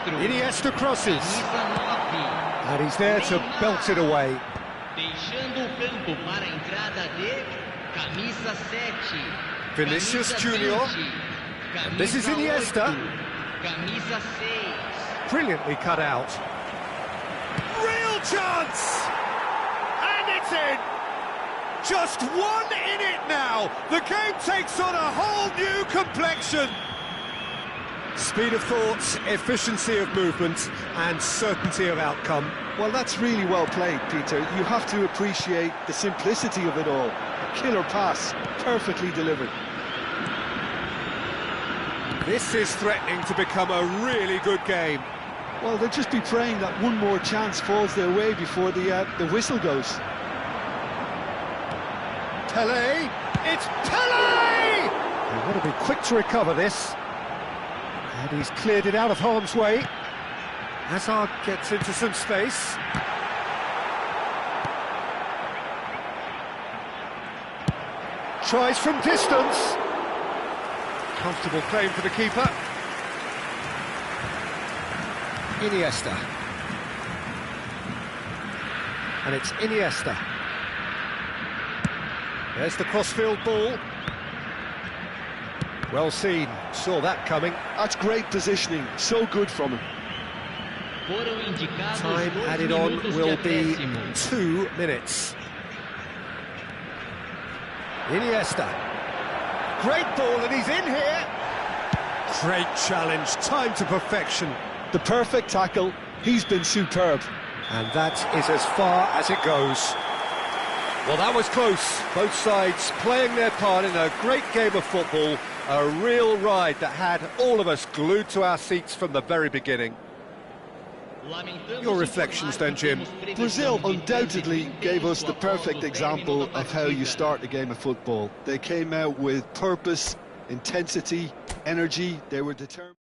24. Iniesta crosses. Camisa 9. And he's there to belt it away. Deixando o campo para a entrada de camisa 7. Vinicius camisa Junior. 20, And this is camisa Iniesta. 8, camisa 6. Brilliantly cut out. Real chance! And it's in! Just one in it now! The game takes on a whole new complexion! Speed of thought, efficiency of movement, and certainty of outcome. Well, that's really well played, Peter. You have to appreciate the simplicity of it all. A killer pass, perfectly delivered. This is threatening to become a really good game. Well, they'll just be praying that one more chance falls their way before the whistle goes. Pelé! It's Pelé! They want to be quick to recover this. And he's cleared it out of harm's way. Hazard gets into some space. Tries from distance. Comfortable claim for the keeper. Iniesta. And it's Iniesta. There's the crossfield ball. Well seen, saw that coming. That's great positioning, so good from him. Foram indicados Time 2 added on minutos de will be acréscimo. 2 minutes. Iniesta. Great ball and he's in here. Great challenge, time to perfection. The perfect tackle, he's been superb. And that is as far as it goes. Well, that was close. Both sides playing their part in a great game of football. A real ride that had all of us glued to our seats from the very beginning. Your reflections then, Jim? Brazil undoubtedly gave us the perfect example of how you start a game of football. They came out with purpose, intensity, energy. They were determined.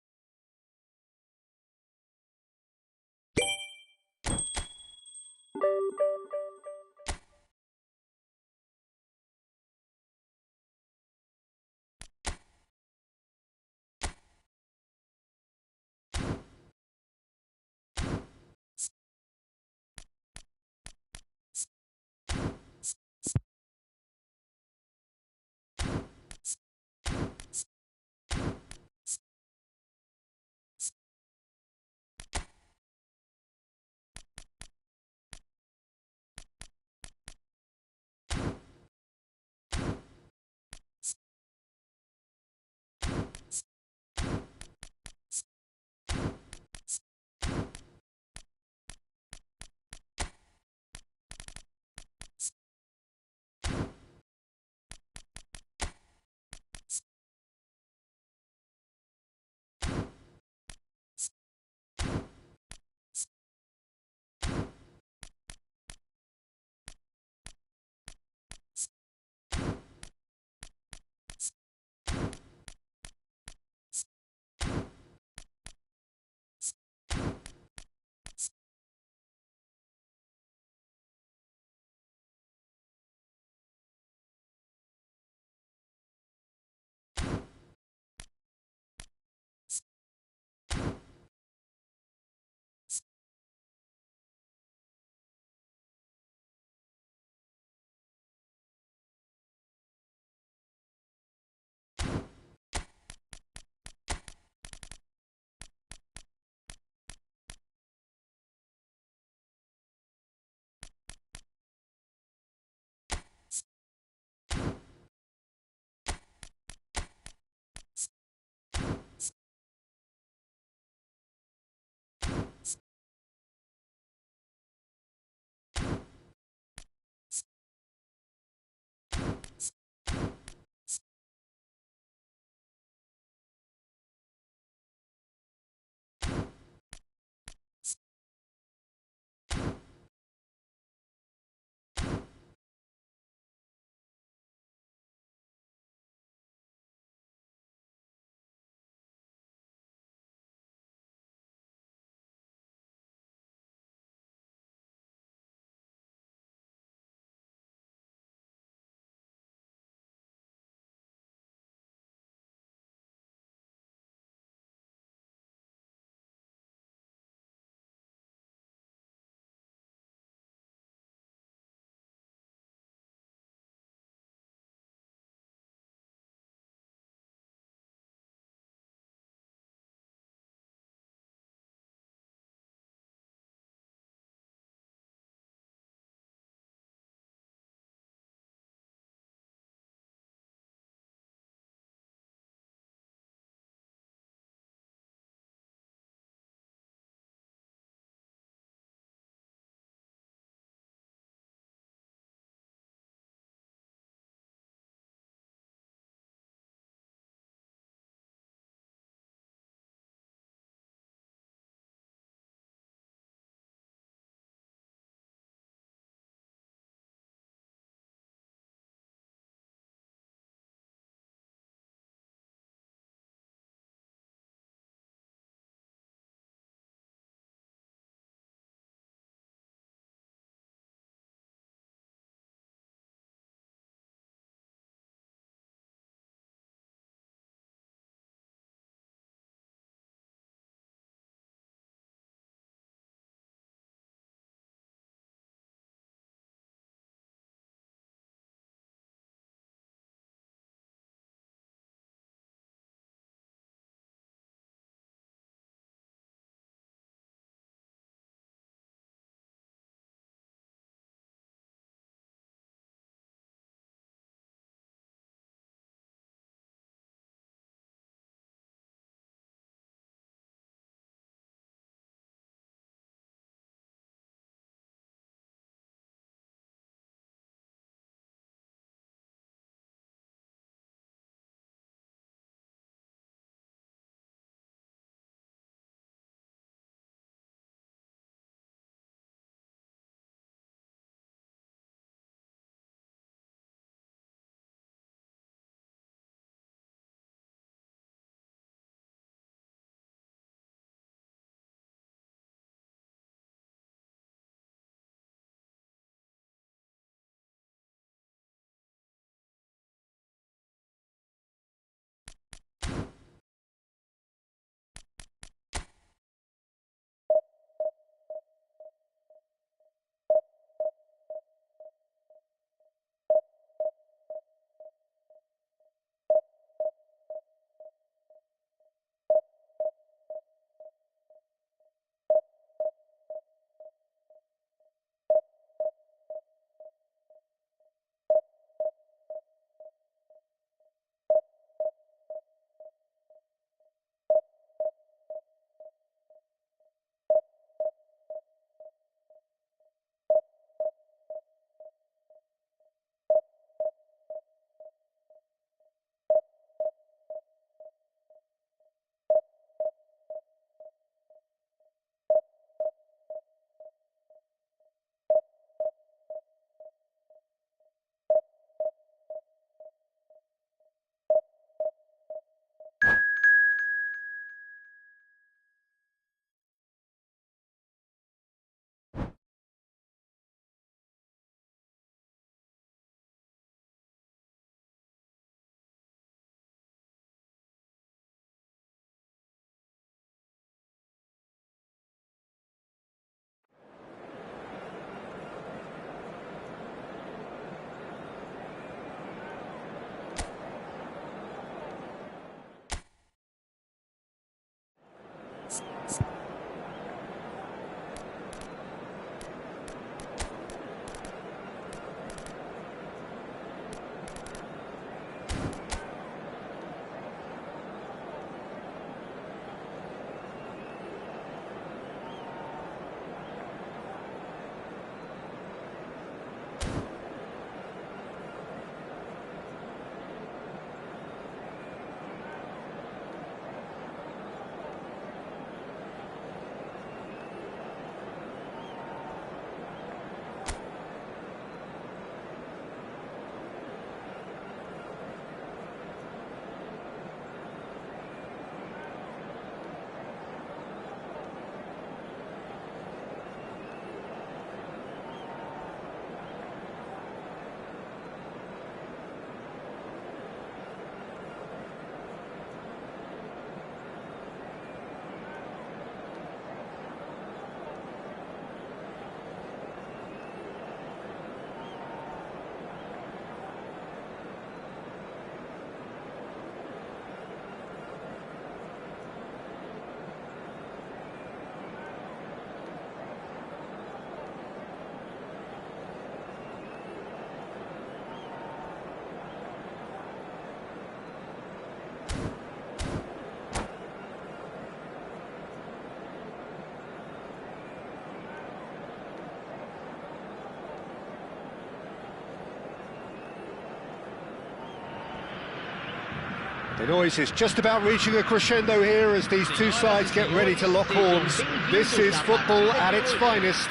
The noise is just about reaching a crescendo here as these two sides get ready to lock horns. This is football at its finest.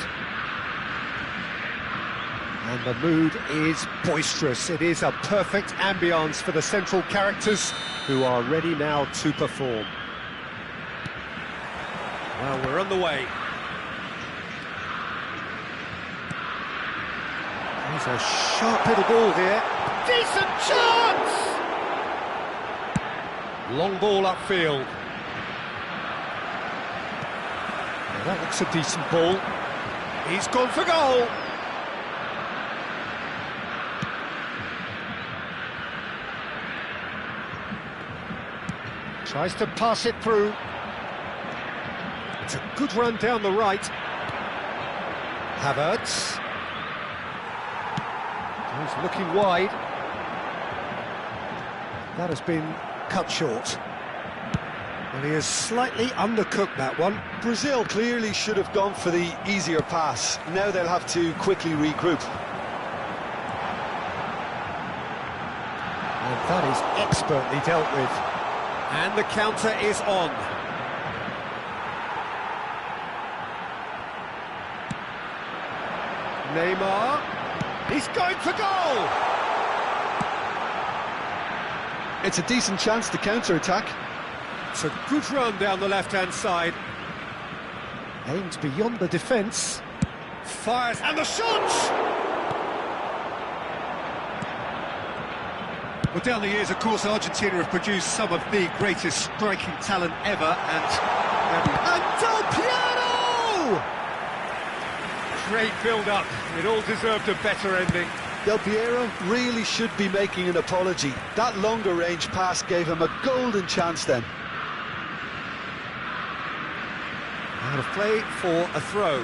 And the mood is boisterous. It is a perfect ambience for the central characters who are ready now to perform. Well, we're on the way. There's a sharp little ball here. Decent chance! Long ball upfield. Now that looks a decent ball. He's gone for goal. Tries to pass it through. It's a good run down the right. Havertz. He's looking wide. That has been cut short. And he has slightly undercooked that one. Brazil clearly should have gone for the easier pass. Now they'll have to quickly regroup. And that is expertly dealt with. And the counter is on. Neymar. He's going for goal! It's a decent chance to counter-attack. It's a good run down the left-hand side. Aims beyond the defence. Fires, and the shot! Well, down the years, of course, Argentina have produced some of the greatest striking talent ever, and Del Piero! Great build-up. It all deserved a better ending. Del Piero really should be making an apology. That longer range pass gave him a golden chance then. Out of play for a throw.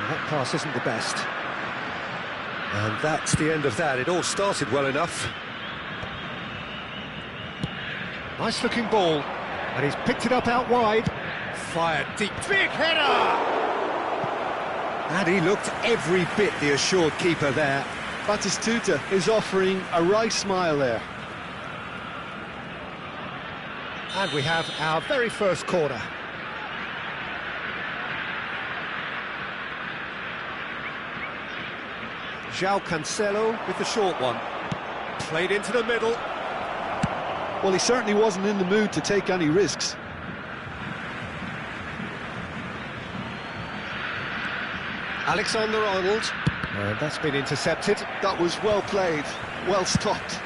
That pass isn't the best. And that's the end of that. It all started well enough. Nice looking ball, and he's picked it up out wide. Fired deep, big header! And he looked every bit the assured keeper there. Batistuta is offering a wry smile there. And we have our very first corner. João Cancelo with the short one. Played into the middle. Well, he certainly wasn't in the mood to take any risks. Alexander-Arnold. And that's been intercepted. That was well played, well stopped.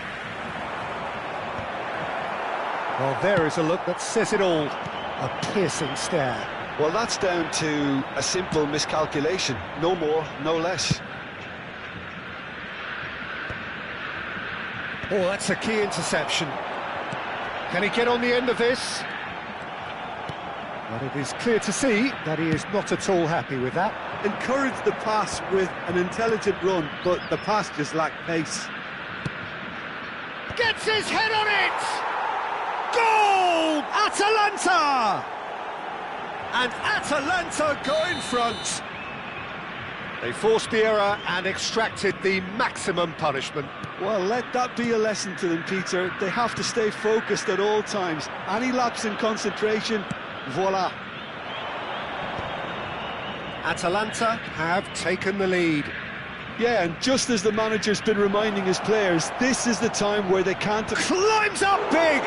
Well, there is a look that says it all. A piercing stare. Well, that's down to a simple miscalculation. No more, no less. Oh, that's a key interception. Can he get on the end of this? But it is clear to see that he is not at all happy with that. Encouraged the pass with an intelligent run, but the pass just lacked pace. Gets his head on it! Goal! Atalanta! And Atalanta go in front. They forced the error and extracted the maximum punishment. Well, let that be a lesson to them, Peter. They have to stay focused at all times. Any lapse in concentration, voila. Atalanta have taken the lead. Yeah, and just as the manager's been reminding his players, this is the time where they can't... Climbs up big!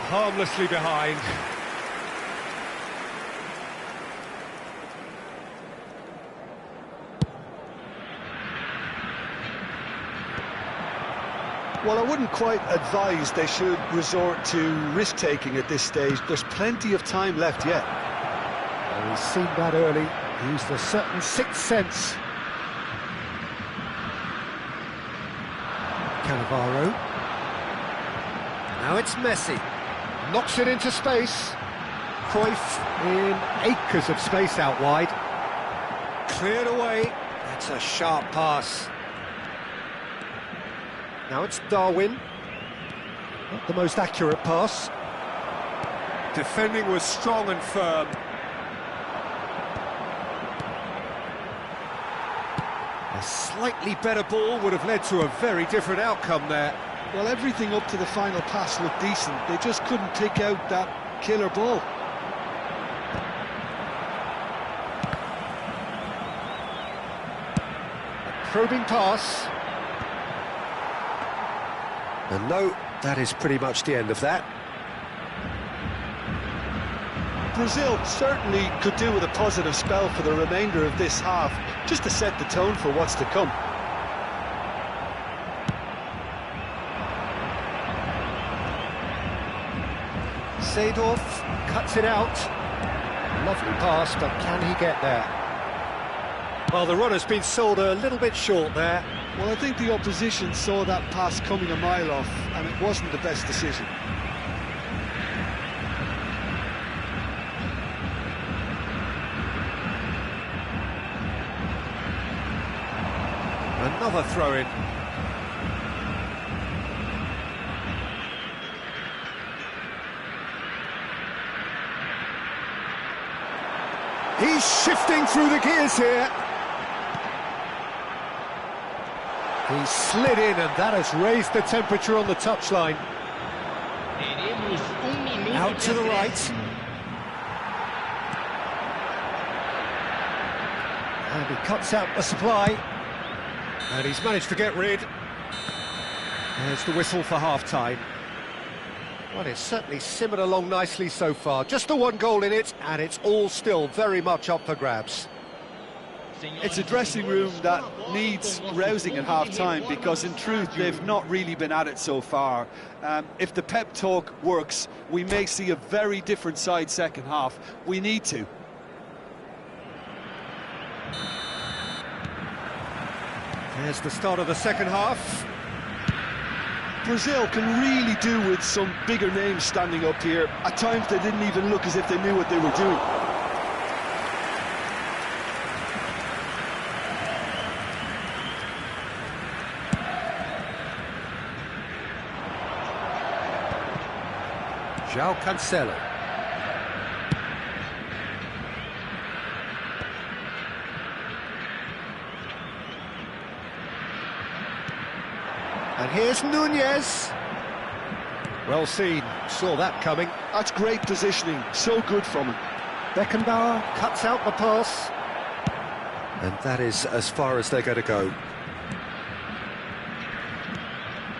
Harmlessly behind. Well, I wouldn't quite advise they should resort to risk-taking at this stage. There's plenty of time left yet. Well, he's seen that early. Used a certain sixth sense. Cannavaro. Now it's Messi. Knocks it into space. Cruyff in acres of space out wide. Cleared away. That's a sharp pass. Now it's Darwin. Not the most accurate pass. Defending was strong and firm. slightly better ball would have led to a very different outcome there. Well, everything up to the final pass looked decent. They just couldn't pick out that killer ball. Probing pass. And no, that is pretty much the end of that. Brazil certainly could do with a positive spell for the remainder of this half, just to set the tone for what's to come. Seedorf cuts it out. Lovely pass, but can he get there? Well, the runner's been sold a little bit short there. Well, I think the opposition saw that pass coming a mile off, and it wasn't the best decision. Another throw-in. He's shifting through the gears here. He slid in, and that has raised the temperature on the touchline. Out to the right. And he cuts out the supply. And he's managed to get rid. There's the whistle for half-time. Well, it's certainly simmered along nicely so far. Just the one goal in it, and it's all still very much up for grabs. It's a dressing room that needs rousing at half-time, because in truth they've not really been at it so far. If the pep talk works, we may see a very different side second half. We need to. There's the start of the second half. Brazil can really do with some bigger names standing up here. At times they didn't even look as if they knew what they were doing. João Cancelo. And here's Nunez. Well seen, saw that coming. That's great positioning, so good from him. Beckenbauer cuts out the pass. And that is as far as they're going to go.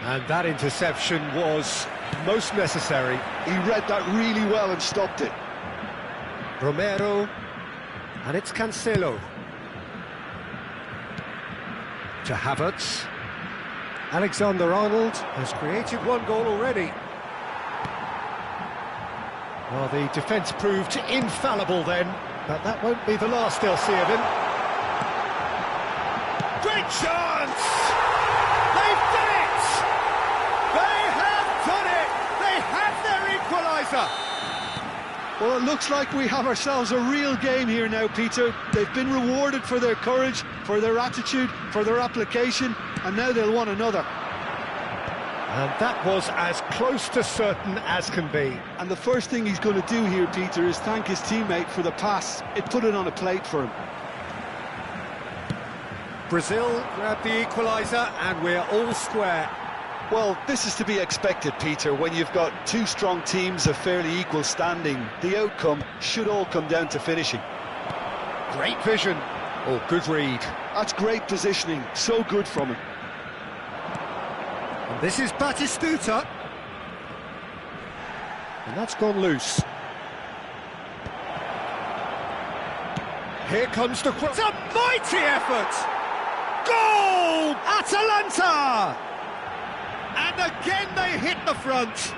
And that interception was most necessary. He read that really well and stopped it. Romero, and it's Cancelo. To Havertz. Alexander-Arnold has created one goal already. Well, the defence proved infallible then, but that won't be the last they'll see of him. Great chance! They've done it! They have done it! They have their equaliser! Well, it looks like we have ourselves a real game here now, Peter. They've been rewarded for their courage, for their attitude, for their application, and now they'll want another. And that was as close to certain as can be. And the first thing he's going to do here, Peter, is thank his teammate for the pass. It put it on a plate for him. Brazil grabbed the equaliser, and we're all square. Well, this is to be expected, Peter. When you've got two strong teams of fairly equal standing, the outcome should all come down to finishing. Great vision. Oh, good read. That's great positioning. So good from him. And this is Batistuta. And that's gone loose. Here comes the... It's a mighty effort! Goal! Atalanta! And again they hit the front.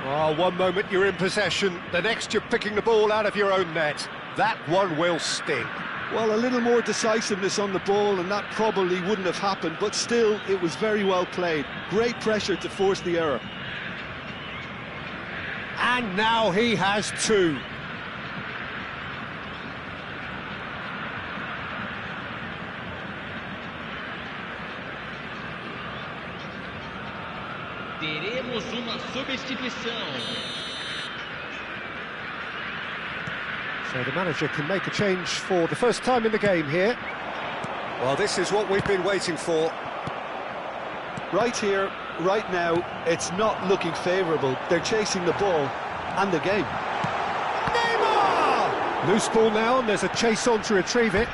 Oh, one moment you're in possession, the next you're picking the ball out of your own net. That one will sting. Well, a little more decisiveness on the ball and that probably wouldn't have happened, but still, it was very well played. Great pressure to force the error. And now he has two. Teremos uma substituição. So the manager can make a change for the first time in the game here. Well, this is what we've been waiting for. Right here, right now, it's not looking favourable. They're chasing the ball and the game. Neymar! Loose ball now, and there's a chase on to retrieve it.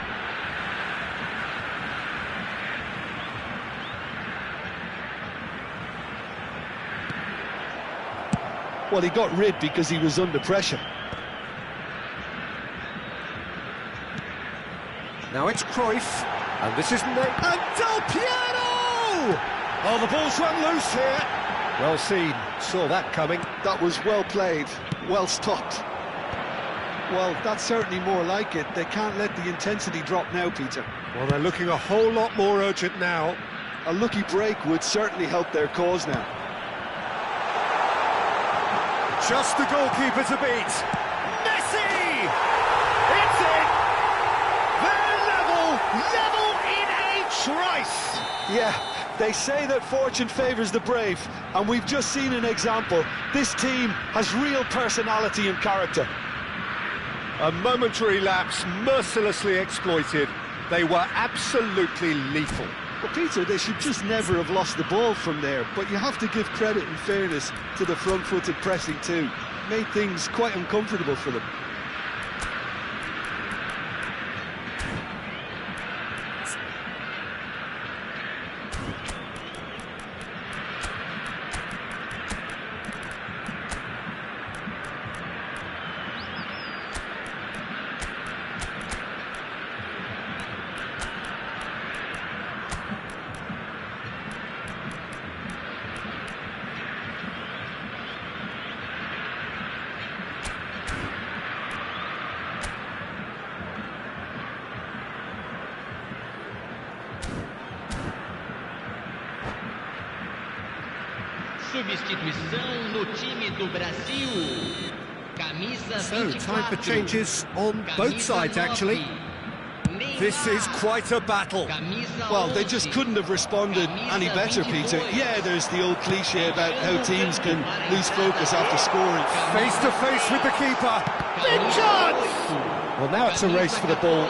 Well, he got rid because he was under pressure. Now it's Cruyff, and this is and Del Piero! Oh, the ball's run loose here. Well seen, saw that coming. That was well played, well stopped. Well, that's certainly more like it. They can't let the intensity drop now, Peter. Well, they're looking a whole lot more urgent now. A lucky break would certainly help their cause now. Just the goalkeeper to beat. Messi! It's in! They're level in a trice! Yeah, they say that fortune favours the brave, and we've just seen an example. This team has real personality and character. A momentary lapse, mercilessly exploited. They were absolutely lethal. Well, Peter, they should just never have lost the ball from there, but you have to give credit and fairness to the front-footed pressing too. Made things quite uncomfortable for them. Substituição no time do Brasil. Camisa 24. So, time for changes on both sides, actually. This is quite a battle. Well, they just couldn't have responded any better, Peter. Yeah, there's the old cliche about how teams can lose focus after scoring. Face to face with the keeper. Big chance! Well, now it's a race for the ball.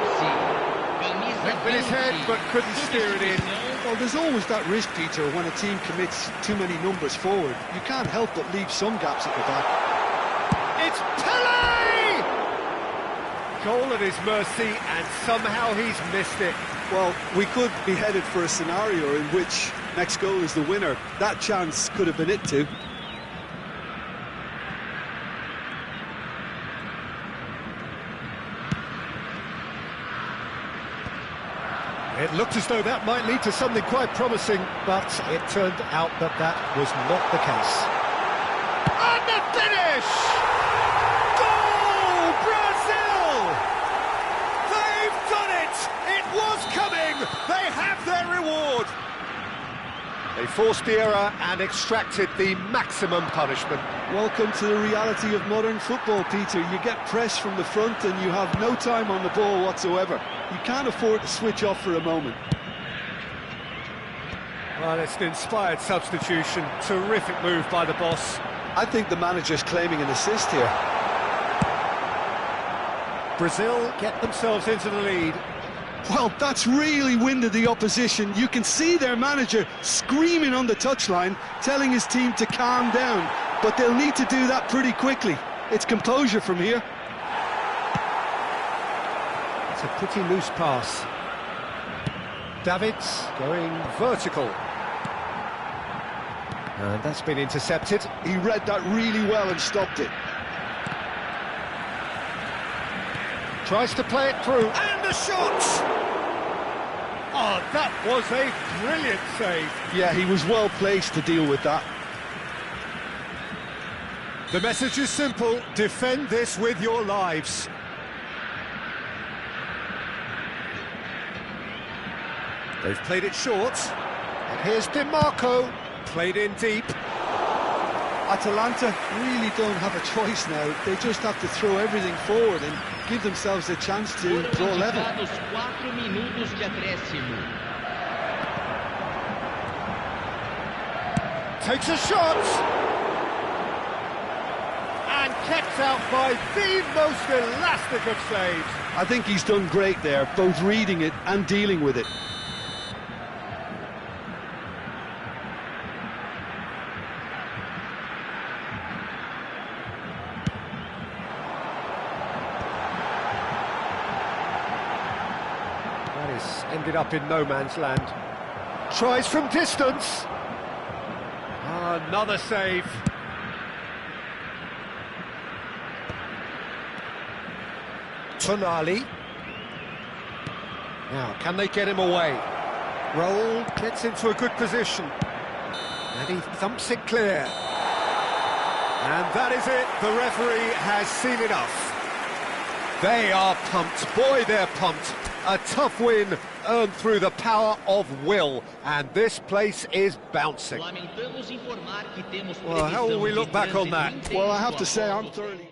Went with his head, but couldn't steer it in. Well, there's always that risk, Peter, when a team commits too many numbers forward. You can't help but leave some gaps at the back. It's Pele! Goal at his mercy, and somehow he's missed it. Well, we could be headed for a scenario in which next goal is the winner. That chance could have been it too. It looked as though that might lead to something quite promising, but it turned out that that was not the case. And the finish! Goal, Brazil! They've done it! It was coming! They have their reward! They forced the error and extracted the maximum punishment. Welcome to the reality of modern football, Peter. You get press from the front and you have no time on the ball whatsoever. You can't afford to switch off for a moment. Well, it's an inspired substitution. Terrific move by the boss. I think the manager's claiming an assist here. Brazil get themselves into the lead. Well, that's really winded the opposition. You can see their manager screaming on the touchline, telling his team to calm down. But they'll need to do that pretty quickly. It's composure from here. It's a pretty loose pass. Davids going vertical. And that's been intercepted. He read that really well and stopped it. Tries to play it through, and the shot! Oh, that was a brilliant save. Yeah, he was well placed to deal with that. The message is simple: defend this with your lives. They've played it short, and here's DiMarco, played in deep. Atalanta really don't have a choice now. They just have to throw everything forward and give themselves a chance to draw level. 4 minutos de acréscimo. Takes a shot! And kept out by the most elastic of saves. I think he's done great there, both reading it and dealing with it. That is ended up in no man's land. Tries from distance. Another save. Tonali. Now, can they get him away? Roll, gets into a good position. And he thumps it clear. And that is it. The referee has seen enough. They are pumped. Boy, they're pumped. A tough win earned through the power of will. And this place is bouncing. Well, how will we look back on that? Well, I have to say, I'm thoroughly...